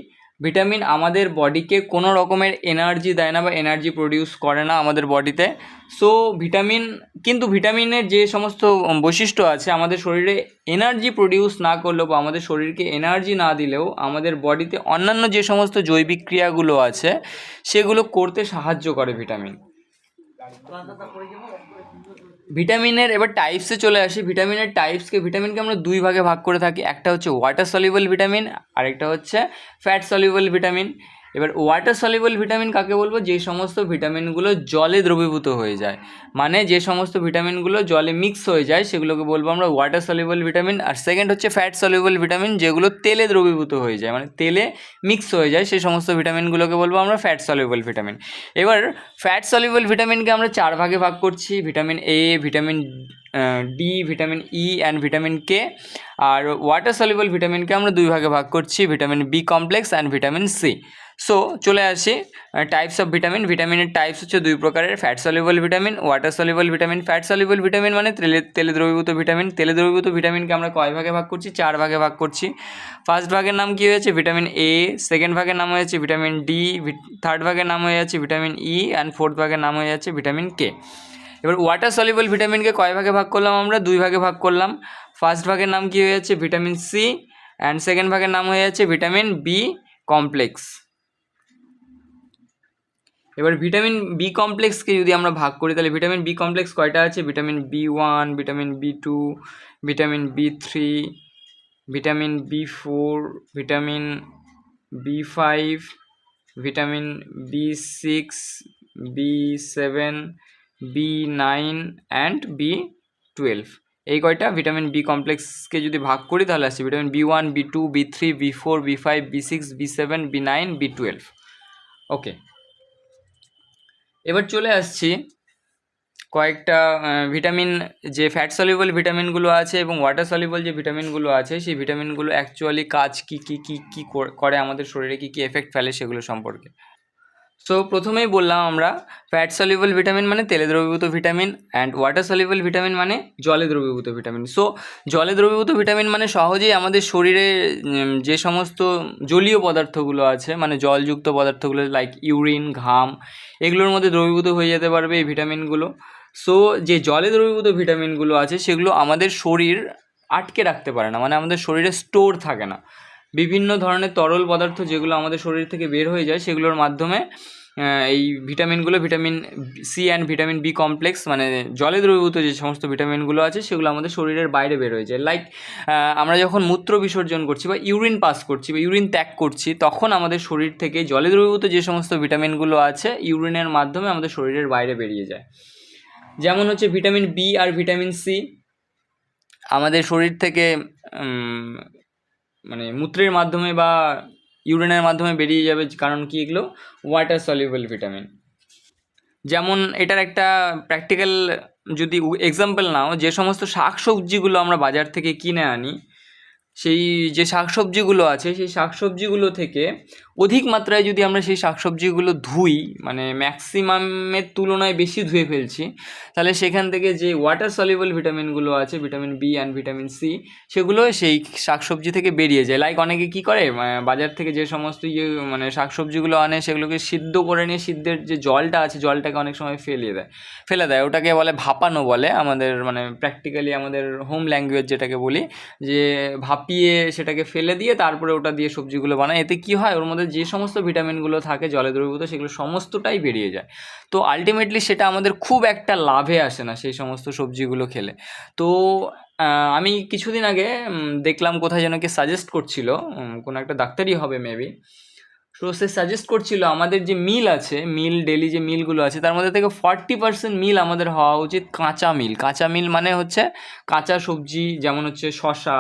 Vitamin আমাদের বডিকে কোনো রকমের এনার্জি দেয় না বা এনার্জি প্রডিউস করে না আমাদের বডিতে। সো কিন্তু ভিটামিনের যে সমস্ত বৈশিষ্ট্য আছে, আমাদের শরীরে এনার্জি প্রডিউস না করলেও বা আমাদের শরীরকে এনার্জি না দিলেও আমাদের বডিতে অন্যান্য যে সমস্ত জৈবিক ক্রিয়াগুলো আছে সেগুলো করতে সাহায্য করে ভিটামিন। ভিটামিনের এবার টাইপসে চলে আসি। ভিটামিনকে আমরা দুই ভাগে ভাগ করে থাকি। একটা হচ্ছে ওয়াটার সলিউবল ভিটামিন, আরেকটা হচ্ছে ফ্যাট সলিউবল ভিটামিন। এবার ওয়াটার সলিউবল ভিটামিন কাকে বলবো? যে সমস্ত ভিটামিনগুলো জলে দ্রবীভূত হয়ে যায়, মানে যে সমস্ত ভিটামিনগুলো জলে মিক্স হয়ে যায় সেগুলোকে বলবো আমরা ওয়াটার সলিউবল ভিটামিন। আর সেকেন্ড হচ্ছে ফ্যাট সলিউবল ভিটামিন, যেগুলো তেলে দ্রবীভূত হয়ে যায়, মানে তেলে মিক্স হয়ে যায়, সেই সমস্ত ভিটামিনগুলোকে বলবো আমরা ফ্যাট সলিউবল ভিটামিন। এবার ফ্যাট সলিউবল ভিটামিনকে আমরা 4 ভাগে ভাগ করছি: vitamin A, vitamin D, vitamin E and vitamin K. আর ওয়াটার সলিউবল ভিটামিনকে আমরা 2 ভাগে ভাগ করছি: vitamin B complex and vitamin C. So চলে আসি টাইপস অফ ভিটামিন। ভিটামিনের টাইপস হচ্ছে 2 প্রকারের: fat soluble vitamin, water soluble vitamin. Fat soluble vitamin মানে তেলে দ্রবীভূত ভিটামিন। তেলে দ্রবীভূত ভিটামিনকে আমরা কয় ভাগে ভাগ করছি? 4 ভাগে ভাগ করছি। ফার্স্ট ভাগের নাম কী হয়েছে? Vitamin A. সেকেন্ড ভাগের নাম হয়েছে ভিটামিন ডি। থার্ড ভাগের নাম হয়ে যাচ্ছে ভিটামিন ই অ্যান্ড ফোর্থ ভাগের নাম হয়ে যাচ্ছে ভিটামিন কে। এবার ওয়াটার সলিউবল ভিটামিনকে কয় ভাগে ভাগ করলাম? আমরা 2 ভাগে ভাগ করলাম। ফার্স্ট ভাগের নাম কী হয়ে যাচ্ছে? ভিটামিন সি অ্যান্ড সেকেন্ড ভাগের নাম হয়ে যাচ্ছে ভিটামিন বি কমপ্লেক্স। এবার ভিটামিন বি কমপ্লেক্সকে যদি আমরা ভাগ করি তাহলে ভিটামিন বি কমপ্লেক্স কয়টা আছে? Vitamin B one, vitamin B2, vitamin বি3, vitamin বি4, vitamin বি5, vitamin বি6, বি7, বি9 and বি12। এই কয়টা ভিটামিন বি কমপ্লেক্সকে যদি ভাগ করি তাহলে আসছে ভিটামিন বি1, বি2, বি3, বি4, বি5, বি6, বি7, বি9, বি12। ওকে, এবার চলে আসছি কয়েকটা ভিটামিন, যে ফ্যাট সলিউবল ভিটামিনগুলো আছে এবং ওয়াটার সলিউবল যে ভিটামিনগুলো আছে সেই ভিটামিনগুলো অ্যাকচুয়ালি কাজ কী করে আমাদের শরীরে, কী এফেক্ট ফেলে সেগুলো সম্পর্কে। সো প্রথমেই বললাম আমরা ফ্যাট সলিউবল ভিটামিন মানে তেলে দ্রবীভূত vitamin, and water soluble vitamin মানে জলে দ্রবীভূত ভিটামিন। সো জলে দ্রবীভূত ভিটামিন মানে সহজেই আমাদের শরীরে যে সমস্ত জলীয় পদার্থগুলো আছে, মানে জলযুক্ত পদার্থগুলো লাইক ইউরিন, ঘাম, এগুলোর মধ্যে দ্রবীভূত হয়ে যেতে পারবে এই ভিটামিনগুলো। সো যে জলে দ্রবীভূত ভিটামিনগুলো আছে সেগুলো আমাদের শরীর আটকে রাখতে পারে না, মানে আমাদের শরীরে স্টোর থাকে না। বিভিন্ন ধরনের তরল পদার্থ যেগুলো আমাদের শরীর থেকে বের হয়ে যায় সেগুলোর মাধ্যমে এই ভিটামিনগুলো, vitamin C and vitamin B complex মানে জলে দ্রবীভূত যে সমস্ত ভিটামিনগুলো আছে সেগুলো আমাদের শরীরের বাইরে বের হয়ে যায়। লাইক আমরা যখন মূত্র বিসর্জন করছি বা ইউরিন পাস করছি বা ইউরিন ত্যাগ করছি, তখন আমাদের শরীর থেকে জলে দ্রবীভূত যে সমস্ত ভিটামিনগুলো আছে ইউরিনের মাধ্যমে আমাদের শরীরের বাইরে বেরিয়ে যায়। যেমন হচ্ছে ভিটামিন বি আর ভিটামিন সি আমাদের শরীর থেকে মানে মূত্রের মাধ্যমে বা ইউরিনের মাধ্যমে বেরিয়ে যাবে, কারণ কি এগুলো ওয়াটার সলিউবল ভিটামিন। যেমন এটার একটা প্র্যাকটিক্যাল যদি এক্সাম্পল নাও, যে সমস্ত শাকসবজিগুলো আমরা বাজার থেকে কিনে আনি, সেই যে শাকসবজিগুলো আছে সেই শাকসবজিগুলো থেকে অধিক মাত্রায় যদি আমরা সেই শাকসবজিগুলো ধুই, মানে ম্যাক্সিমামের তুলনায় বেশি ধুয়ে ফেলছি, তাহলে সেখান থেকে যে ওয়াটার সলিউবল ভিটামিনগুলো আছে vitamin B and vitamin C সেগুলো সেই শাকসবজি থেকে বেরিয়ে যায়। লাইক অনেকে কী করে, বাজার থেকে যে সমস্ত মানে শাকসবজিগুলো আনে সেগুলোকে সিদ্ধ করে নিয়ে সিদ্ধের যে জলটা আছে জলটাকে অনেক সময় ফেলে দেয়, ওটাকে বলে ভাপানো বলে আমাদের, মানে প্র্যাকটিক্যালি আমাদের হোম ল্যাঙ্গুয়েজ যেটাকে বলি, যে ভাপিয়ে সেটাকে ফেলে দিয়ে তারপরে ওটা দিয়ে সবজিগুলো বানায়। এতে কি হয়, ওর মধ্যে যে সমস্ত ভিটামিনগুলো থাকে জলে দ্রবীভূত সেগুলো সমস্তটাই বেরিয়ে যায়। তো আলটিমেটলি সেটা আমাদের খুব একটা লাভে আসে না সেই সমস্ত সবজিগুলো খেলে। তো আমি কিছুদিন আগে দেখলাম কোথায় যেন কে সাজেস্ট করছিল, কোনো একটা ডাক্তারই হবে মেবি, তো সে সাজেস্ট করছিল আমাদের যে মিল আছে, মিল ডেলি যে মিলগুলো আছে তার মধ্যে থেকে 40% মিল আমাদের হওয়া উচিত কাঁচা মিল। কাঁচা মিল মানে হচ্ছে কাঁচা সবজি, যেমন হচ্ছে শসা,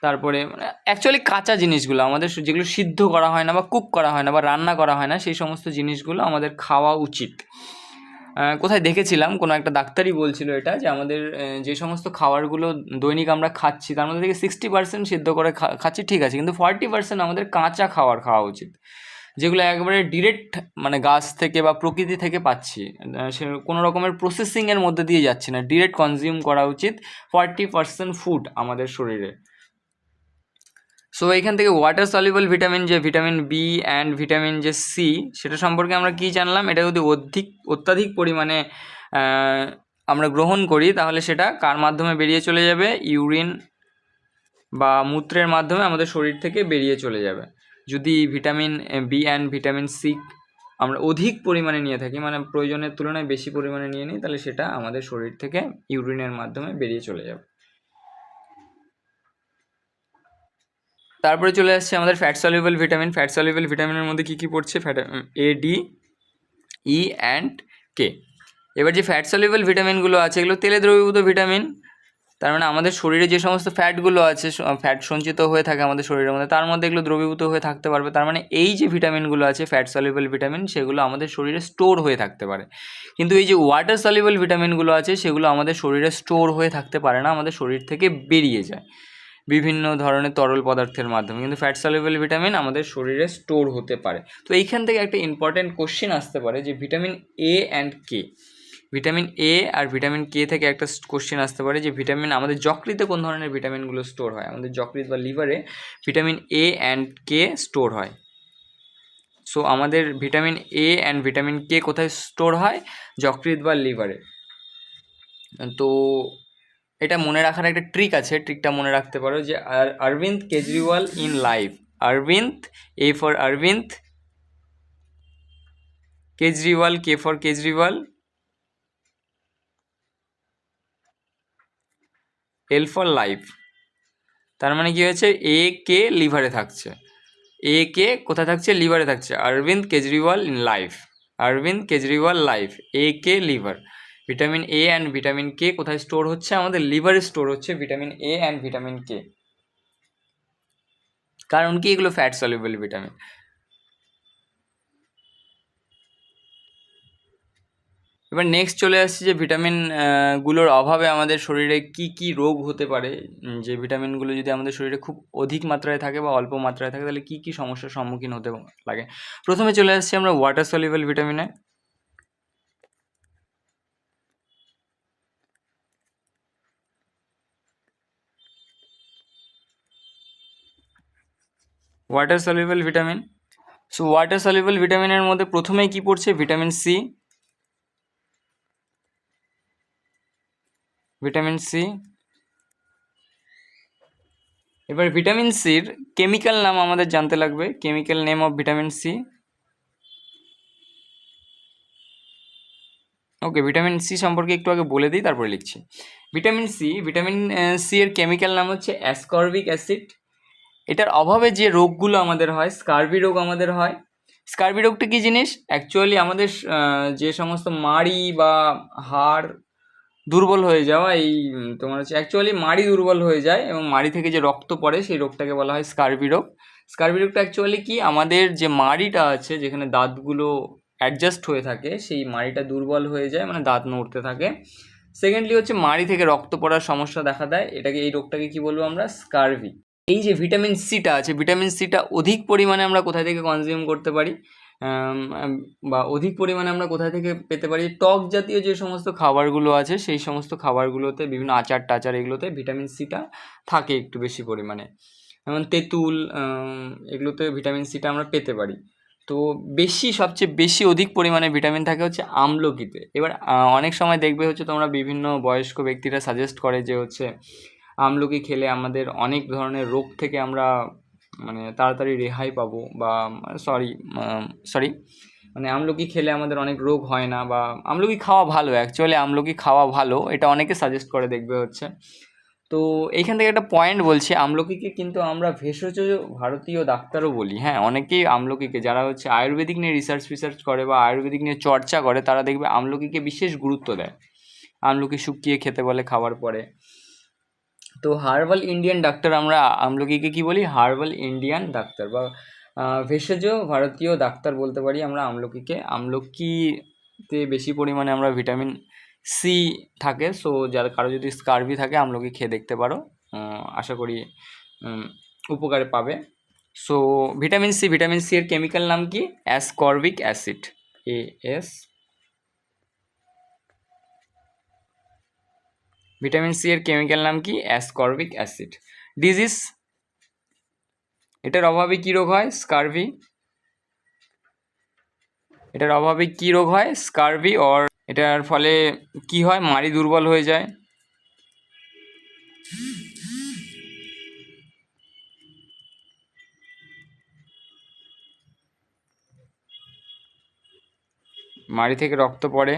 তারপরে মানে অ্যাকচুয়ালি কাঁচা জিনিসগুলো আমাদের যেগুলো সিদ্ধ করা হয় না বা কুক করা হয় না বা রান্না করা হয় না, সেই সমস্ত জিনিসগুলো আমাদের খাওয়া উচিত। কোথায় দেখেছিলাম, কোনো একটা ডাক্তারই বলছিল এটা, যে আমাদের যে সমস্ত খাবারগুলো দৈনিক আমরা খাচ্ছি তার মধ্যে থেকে 60% সিদ্ধ করে খাচ্ছি ঠিক আছে, কিন্তু 40% আমাদের কাঁচা খাবার খাওয়া উচিত, যেগুলো একবারে ডিরেক্ট মানে গাছ থেকে বা প্রকৃতি থেকে পাচ্ছি, সে কোনো রকমের প্রসেসিংয়ের মধ্যে দিয়ে যাচ্ছে না, ডিরেক্ট কনজিউম করা উচিত 40% ফুড আমাদের শরীরে। সো এইখান থেকে ওয়াটার সলিউবল ভিটামিন, যে ভিটামিন বি অ্যান্ড ভিটামিন যে সি, সেটা সম্পর্কে আমরা কী জানলাম, এটা যদি অত্যাধিক পরিমাণে আমরা গ্রহণ করি তাহলে সেটা কার মাধ্যমে বেরিয়ে চলে যাবে, ইউরিন বা মূত্রের মাধ্যমে আমাদের শরীর থেকে বেরিয়ে চলে যাবে। যদি vitamin B and vitamin C আমরা অধিক পরিমাণে নিয়ে থাকি, মানে প্রয়োজনের তুলনায় বেশি পরিমাণে নিয়ে নিই, তাহলে সেটা আমাদের শরীর থেকে ইউরিনের মাধ্যমে বেরিয়ে চলে যাবে। তারপরে চলে আসছে আমাদের fat soluble vitamin. Fat soluble ভিটামিনের মধ্যে কী কী পড়ছে, এ, ডি, ই অ্যান্ড কে। এবার যে ফ্যাট সলিউবল ভিটামিনগুলো আছে এগুলো তেলে দ্রবীভূত ভিটামিন, তার মানে আমাদের শরীরে যে সমস্ত ফ্যাটগুলো আছে, ফ্যাট সঞ্চিত হয়ে থাকে আমাদের শরীরের মধ্যে, তার মধ্যে এগুলো দ্রবীভূত হয়ে থাকতে পারবে। তার মানে এই যে ভিটামিনগুলো আছে ফ্যাট সলিউবল ভিটামিন, সেগুলো আমাদের শরীরে স্টোর হয়ে থাকতে পারে। কিন্তু এই যে ওয়াটার সলিউবল ভিটামিনগুলো আছে সেগুলো আমাদের শরীরে স্টোর হয়ে থাকতে পারে না, আমাদের শরীর থেকে বেরিয়ে যায় বিভিন্ন ধরনের তরল পদার্থের মাধ্যমে, কিন্তু ফ্যাট সলিউবল ভিটামিন আমাদের শরীরে স্টোর হতে পারে। তো এইখান থেকে একটা ইম্পর্টেন্ট কোশ্চেন আসতে পারে যে vitamin A and K, vitamin A আর ভিটামিন কে থেকে একটা কোশ্চেন আসতে পারে যে ভিটামিন আমাদের যকৃতে কোন ধরনের ভিটামিনগুলো স্টোর হয়। আমাদের যকৃৎ বা লিভারে vitamin A and K store হয়। সো আমাদের vitamin A and vitamin K কোথায় স্টোর হয়, যকৃৎ বা লিভারে। তো এটা মনে রাখার একটা ট্রিক আছে, ট্রিকটা মনে রাখতে পারো যে Arvind Kejriwal in life, Arvind, A for Arvind, Kejriwal, K for Kejriwal, L for life. তার মানে কি হয়েছে, এ কে লিভারে থাকছে, এ কে কোথায় থাকছে, লিভারে থাকছে, Arvind Kejriwal in life, Arvind Kejriwal life, A K liver. Vitamin A and vitamin K কোথায় স্টোর হচ্ছে, আমাদের লিভারে স্টোর হচ্ছে vitamin A and vitamin K. কারণ কি, এগুলো ফ্যাট সলিউবল ভিটামিন। এবার নেক্সট চলে আসছে যে ভিটামিন গুলোর অভাবে আমাদের শরীরে কি কি রোগ হতে পারে, যে ভিটামিনগুলো যদি আমাদের শরীরে খুব অধিক মাত্রায় থাকে বা অল্প মাত্রায় থাকে তাহলে কি কি সমস্যার সম্মুখীন হতে লাগে। প্রথমে চলে আসছি আমরা ওয়াটার সলিউবল ভিটামিনে। Water soluble vitamin, so water soluble ভিটামিনের মধ্যে প্রথমেই কি পড়ছে, ভিটামিন সি, ভিটামিন সি। এবার ভিটামিন সির কেমিক্যাল নাম আমাদের জানতে লাগবে, chemical name of vitamin C. Okay, vitamin C সম্পর্কে একটু আগে বলে দিই তারপরে লিখছি। ভিটামিন সি এর কেমিক্যাল নাম হচ্ছে অ্যাসকর্বিক অ্যাসিড। এটার অভাবে যে রোগগুলো আমাদের হয়, স্কার্বি রোগ আমাদের হয়। স্কার্বি রোগটা কী জিনিস, অ্যাকচুয়ালি আমাদের যে সমস্ত মাড়ি বা হাড় দুর্বল হয়ে যাওয়া, এই তোমার হচ্ছে অ্যাকচুয়ালি মাড়ি দুর্বল হয়ে যায় এবং মাড়ি থেকে যে রক্ত পড়ে সেই রোগটাকে বলা হয় স্কার্বি রোগ। স্কার্বি রোগটা অ্যাকচুয়ালি কি, আমাদের যে মাড়িটা আছে যেখানে দাঁতগুলো অ্যাডজাস্ট হয়ে থাকে সেই মাড়িটা দুর্বল হয়ে যায়, মানে দাঁত নড়তে থাকে। সেকেন্ডলি হচ্ছে মাড়ি থেকে রক্ত পড়ার সমস্যা দেখা দেয়, এই রোগটাকে কি বলবো আমরা, স্কার্বি। এই যে ভিটামিন সিটা আছে, ভিটামিন সিটা অধিক পরিমাণে আমরা কোথায় থেকে কনজিউম করতে পারি, বা অধিক পরিমাণে আমরা কোথায় থেকে পেতে পারি, টক জাতীয় যে সমস্ত খাবারগুলো আছে সেই সমস্ত খাবারগুলোতে, বিভিন্ন আচার টাচার এগুলোতে ভিটামিন সিটা থাকে একটু বেশি পরিমাণে, যেমন তেঁতুল, এগুলোতে ভিটামিন সিটা আমরা পেতে পারি। তো সবচেয়ে বেশি অধিক পরিমাণে ভিটামিন থাকে হচ্ছে আমলকিতে। এবার অনেক সময় দেখবে হচ্ছে তোমরা বিভিন্ন বয়স্ক ব্যক্তিরা সাজেস্ট করে যে হচ্ছে আমলকি খেলে আমাদের অনেক ধরনের রোগ থেকে আমরা মানে তাড়াতাড়ি রেহাই পাবো, বা সরি মানে আমলকি খেলে আমাদের অনেক রোগ হয় না, বা আমলকি খাওয়া ভালো, অ্যাকচুয়ালি আমলকি খাওয়া ভালো, এটা অনেকে সাজেস্ট করে দেখবে হচ্ছে। তো এইখান থেকে একটা পয়েন্ট বলছি, আমলকিকে কিন্তু আমরা ভেষজ ভারতীয় ডাক্তারও বলি। হ্যাঁ, অনেকেই আমলকিকে, যারা হচ্ছে আয়ুর্বেদিক নিয়ে রিসার্চ করে বা আয়ুর্বেদিক নিয়ে চর্চা করে, তারা দেখবে আমলকিকে বিশেষ গুরুত্ব দেয়, আমলকি শুকিয়ে খেতে বলে খাওয়ার পরে। তো হার্বাল ইন্ডিয়ান ডাক্তার, আমরা আমলকিকে কি বলি? হার্বাল ইন্ডিয়ান ডাক্তার বা ভেষজ ভারতীয় ডাক্তার বলতে পারি আমরা আমলকিকে। আমলকিতে বেশি পরিমাণে আমরা ভিটামিন সি থাকে, সো যার কারো যদি স্কারভি থাকে আমলকি খেয়ে দেখতে পারো, আশা করি উপকারে পাবে। সো ভিটামিন সি এর কেমিক্যাল নাম কি? Ascorbic acid, AS। Vitamin C এর কেমিক্যাল নাম কি? Ascorbic acid. ডিজিজ, এটার অভাবে কি রোগ হয়? স্কারভি। এটার অভাবে কি রোগ হয়? স্কারভি। অর এটার ফলে কি হয়? মাড়ি দুর্বল হয়ে যায়। মাড়ি থেকে রক্ত পড়ে।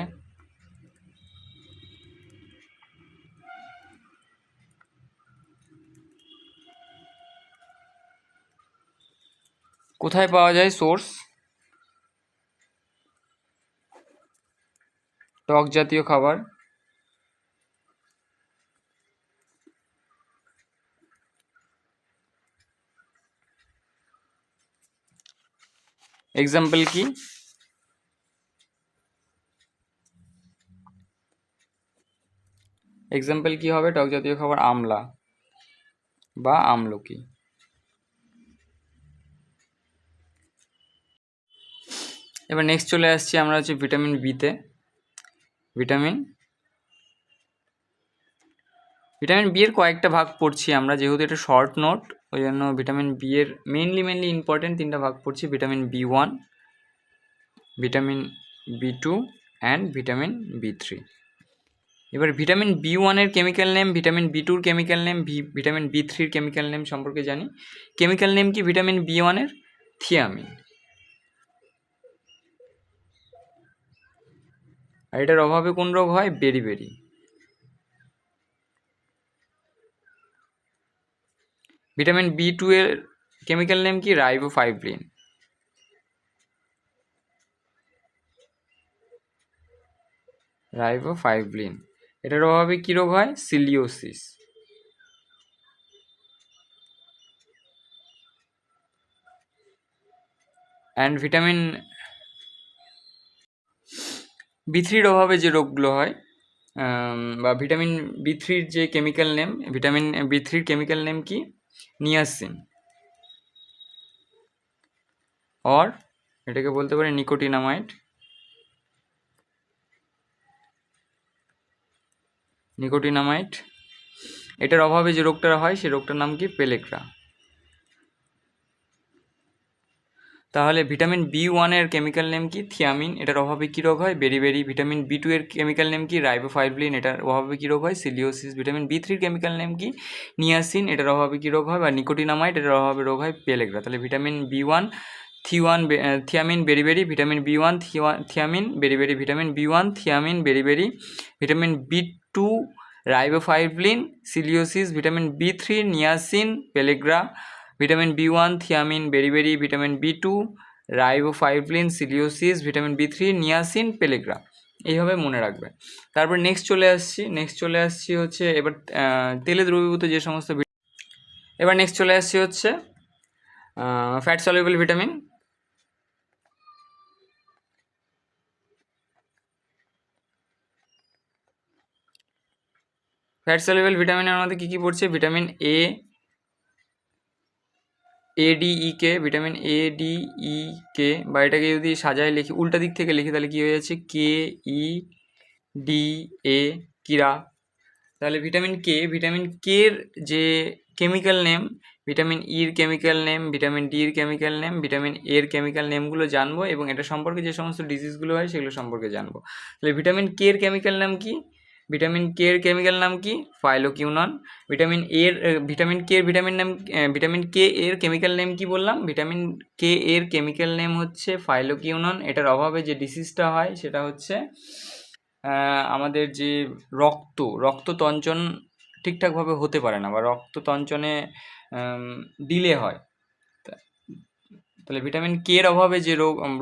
কোথায় পাওয়া যায় সোর্স? টক জাতীয় খাবার। এক্সাম্পল কি? এক্সাম্পল কি হবে টক জাতীয় খাবার? আমলা বা আমলকি। এবার নেক্সট চলে আসছি আমরা হচ্ছে ভিটামিন বিতে। ভিটামিন বি এর কয়েকটা ভাগ পড়ছি আমরা, যেহেতু এটা শর্ট নোট, ওই জন্য ভিটামিন বি এর মেনলি ইম্পর্টেন্ট তিনটা ভাগ পড়ছি: vitamin B1, vitamin B2 and vitamin B3। এবার ভিটামিন B1 এর কেমিক্যাল নেম, ভিটামিন B2 এর কেমিক্যাল নেম, ভিটামিন B3 এর কেমিক্যাল নেম সম্পর্কে জানি। কেমিক্যাল নেম কি ভিটামিন B1 এর? থিয়ামিন। আর এটার অভাবে কোন রোগ হয়? বেরিবেরি। ভিটামিন B2 এর কেমিক্যাল নেম কি? রাইবোফ্লাভিন। রাইবোফ্লাভিন। এটার অভাবে কি রোগ হয়? সিলিওসিস। অ্যান্ড ভিটামিন B3 এর অভাবে যে রোগগুলো হয়, বা ভিটামিন B3 এর যে কেমিক্যাল নেম, ভিটামিন B3 এর কেমিক্যাল নেম কি? নিয়াসিন। অর এটাকে বলতে পারি নিকোটিনামাইড। এটার অভাবে যে রোগটা হয় সেই রোগটার নাম কি? পেলেগ্রা। তাহলে ভিটামিন B1 এর কেমিক্যাল নেম কি? থিয়ামিন। এটার অভাবে কি রোগ হয়? বেরিবেরি। ভিটামিন B2 এর কেমিক্যাল নেম কি? রাইবোফ্লাভিন। এটার অভাবে কি রোগ হয়? সিলিওসিস। ভিটামিন B3 এর কেমিক্যাল নেম কি? নিয়াসিন। এটার অভাবে কি রোগ হয়? বা নিকোটিনামাইড। এটার অভাবে রোগ হয় পেলেগ্রা। তাহলে vitamin B1 thiamine beriberi, vitamin B1 thiamine beriberi, vitamin B1 thiamine beriberi, vitamin B2 riboflavin cheilosis, vitamin B3 niacin pellagra, vitamin B1 thiamine beriberi, vitamin B2 riboflavin cheilosis, vitamin B3 niacin pellagra. এইভাবে মনে রাখবে। তারপর next চলে আসছি হচ্ছে এবার তেলে দ্রবীভূত যে সমস্ত। এবার নেক্সট চলে আসছি হচ্ছে fat soluble vitamin. Fat soluble ভিটামিনের মধ্যে কী কী পড়ছে? ভিটামিন ADEK, ভিটামিন ADEK, বা এটাকে যদি সাজায় লিখি, উল্টা দিক থেকে লিখি, তাহলে কী হয়ে যাচ্ছে? KEDA, কিরা। তাহলে ভিটামিন কের যে কেমিক্যাল নেম, ভিটামিন ইর কেমিক্যাল নেম, ভিটামিন ডির কেমিক্যাল নেম, ভিটামিন এর কেমিক্যাল নেমগুলো জানবো, এবং এটা সম্পর্কে যে সমস্ত ডিজিজগুলো হয় সেগুলো সম্পর্কে জানবো। তাহলে ভিটামিন কের কেমিক্যাল নাম কি? ভিটামিন কে এর কেমিক্যাল নাম কি? ফাইলোকিউনন। ভিটামিন কে এর কেমিক্যাল নেম কি বললাম? ভিটামিন কে এর কেমিক্যাল নেম হচ্ছে ফাইলোকিউনন। এটার অভাবে যে ডিসিজটা হয় সেটা হচ্ছে আমাদের যে রক্ততঞ্চন ঠিকঠাকভাবে হতে পারে না, বা রক্ততঞ্চনে ডিলে হয়। তাহলে ভিটামিন কে এর অভাবে যে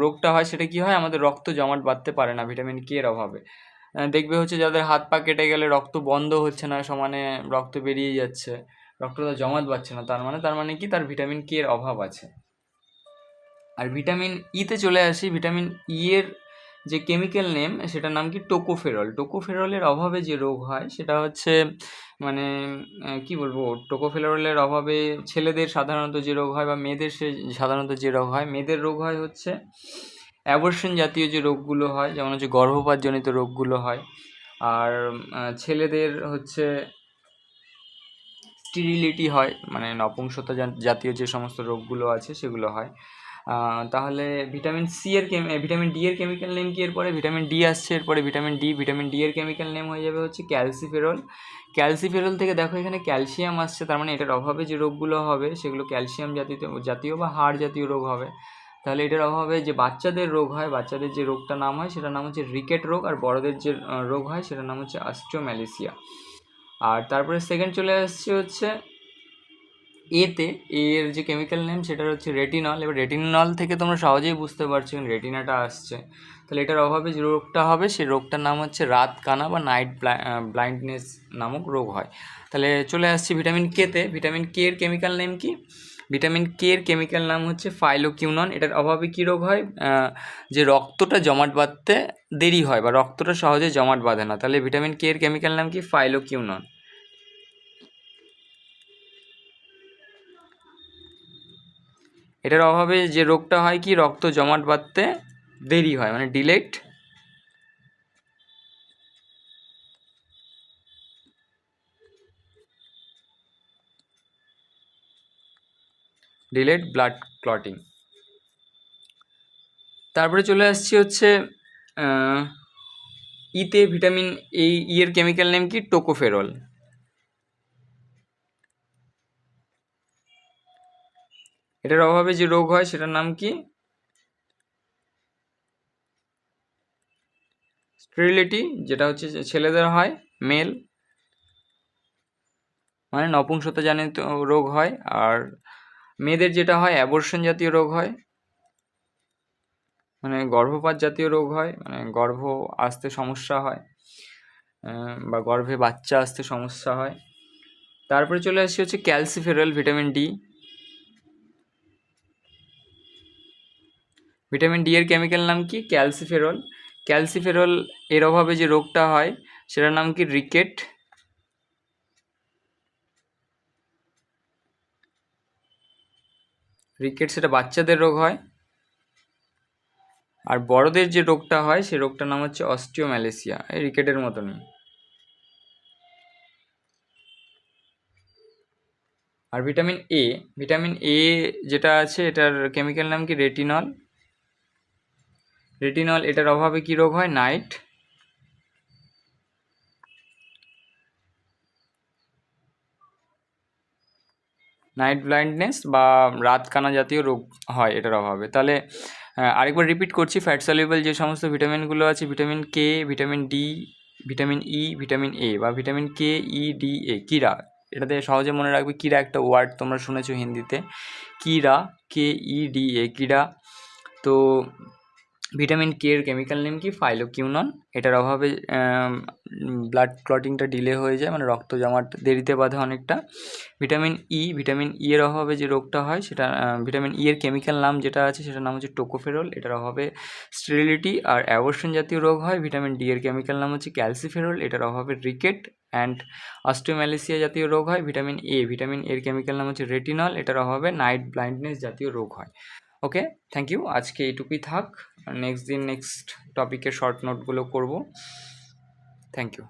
রোগটা হয় সেটা কি হয়? আমাদের রক্ত জমাট বাঁধতে পারে না ভিটামিন কে এর অভাবে। দেখবে হচ্ছে যাদের হাত পা কেটে গেলে রক্ত বন্ধ হচ্ছে না, সমানে রক্ত বেরিয়ে যাচ্ছে, রক্তটা জমাট বাঁধছে না, তার মানে কি? তার ভিটামিন কে এর অভাব আছে। আর ভিটামিন ইতে চলে আসি। ভিটামিন ই এর যে কেমিক্যাল নেম সেটার নাম কি? টোকোফেরল। টোকোফেরলের অভাবে যে রোগ হয় সেটা হচ্ছে মানে কি বলবো, টোকোফেরলের অভাবে ছেলেদের সাধারণত যে রোগ হয় বা মেয়েদের সাধারণত যে রোগ হয়, মেয়েদের রোগ হয় হচ্ছে অ্যাবর্শন জাতীয় যে রোগগুলো হয়, যেমন হচ্ছে গর্ভপাতজনিত রোগগুলো হয়। আর ছেলেদের হচ্ছে স্টেরিলিটি হয়, মানে নপুংসতা জাতীয় যে সমস্ত রোগগুলো আছে সেগুলো হয়। তাহলে ভিটামিন ডি এর কেমিক্যাল নেম কি? এরপরে ভিটামিন ডি আসছে, এরপরে ভিটামিন ডি এর কেমিক্যাল নেম হয়ে যাবে হচ্ছে ক্যালসিফেরল। ক্যালসিফেরল থেকে দেখো এখানে ক্যালসিয়াম আসছে, তার মানে এটার অভাবে যে রোগগুলো হবে সেগুলো ক্যালসিয়াম জাতীয় বা হাড় জাতীয় রোগ হবে। তাহলে এটার অভাবে যে বাচ্চাদের রোগ হয়, বাচ্চাদের যে রোগটা নাম হয় সেটার নাম হচ্ছে রিকেট রোগ, আর বড়দের যে রোগ হয় সেটার নাম হচ্ছে অস্টিওম্যালিসিয়া। আর তারপরে সেকেন্ড চলে আসছে হচ্ছে এর যে কেমিক্যাল নেম সেটা হচ্ছে রেটিনল। এবার রেটিনল থেকে তোমরা সহজেই বুঝতে পারছো রেটিনাটা আসছে। তাহলে এটার অভাবে যে রোগটা হবে সেই রোগটার নাম হচ্ছে রাত কানা বা নাইট ব্লাইন্ডনেস নামক রোগ হয়। তাহলে চলে আসছি ভিটামিন কেতে। ভিটামিন কে এর কেমিক্যাল নেম কি? ভিটামিন কে এর কেমিক্যাল নাম হচ্ছে ফাইলোকিউনন। এটার অভাবে কী রোগ হয়? যে রক্তটা জমাট বাঁধতে দেরি হয় বা রক্তটা সহজে জমাট বাঁধে না। তাহলে ভিটামিন কে এর কেমিক্যাল নাম কি? ফাইলোকিউনন। এটার অভাবে যে রোগটা হয় কি? রক্ত জমাট বাঁধতে দেরি হয়, মানে ডিলেড ব্লাড ক্লটিং। তারপরে চলে আসছি হচ্ছে ইতে। ভিটামিন ই এর কেমিক্যাল নেম কি? টোকোফেরল। এটার অভাবে যে রোগ হয় সেটার নাম কি? স্টেরিলিটি, যেটা হচ্ছে ছেলেদের হয়, মেল মানে নপুংসতা জনিত রোগ হয়। আর মেয়েদের যেটা হয় অ্যাবর্শন জাতীয় রোগ হয়, মানে গর্ভপাত জাতীয় রোগ হয়, মানে গর্ভ আসতে সমস্যা হয় বা গর্ভে বাচ্চা আসতে সমস্যা হয়। তারপরে চলে আসছি হচ্ছে calciferol, vitamin D. Vitamin D এর কেমিক্যাল নাম কি? ক্যালসিফেরল। ক্যালসিফেরল এর অভাবে যে রোগটা হয় সেটার নাম কি? রিকেট। সেটা বাচ্চাদের রোগ হয়। আর বড়দের যে রোগটা হয় সেই রোগটার নাম হচ্ছে অস্টিওম্যালেসিয়া, এই রিকেটের মতনই। আর ভিটামিন এ যেটা আছে এটার কেমিক্যাল নাম কি? রেটিনল। এটার অভাবে কি রোগ হয়? নাইট ব্লাইন্ডনেস বা রাত কানা জাতীয় রোগ হয় এটার অভাবে। তাহলে আরেকবার রিপিট করছি, ফ্যাট সলিউবল যে সমস্ত ভিটামিনগুলো আছে, vitamin K, vitamin D, vitamin E, vitamin A বা vitamin K E D A, কিরা। এটাতে সহজে মনে রাখবে, কিরা একটা ওয়ার্ড তোমরা শুনেছো হিন্দিতে, কিরা, কে ই ডি এ, কিরা। তো ভিটামিন কে এর কেমিক্যাল নেম কি? ফাইলোকিউনন। এটার অভাবে ব্লাড ক্লটিংটা ডিলে হয়ে যায়, মানে রক্ত জমাট দেরিতে বাঁধে অনেকটা। ভিটামিন ই এর অভাবে যে রোগটা হয় সেটা ভিটামিন ই এর কেমিক্যাল নাম যেটা আছে সেটার নাম হচ্ছে টোকোফেরল। এটার অভাবে স্টেরিলিটি আর অ্যাবর্শন জাতীয় রোগ হয়। ভিটামিন ডি এর কেমিক্যাল নাম হচ্ছে ক্যালসিফেরল। এটার অভাবে রিকেট অ্যান্ড অস্টিওম্যালিসিয়া জাতীয় রোগ হয়। ভিটামিন এর কেমিক্যাল নাম হচ্ছে রেটিনল। এটার অভাবে নাইট ব্লাইন্ডনেস জাতীয় রোগ হয়। Okay, thank you. আজকে এইটুকুই থাক। নেক্সট টপিকের শর্ট নোটগুলো করব। Thank you.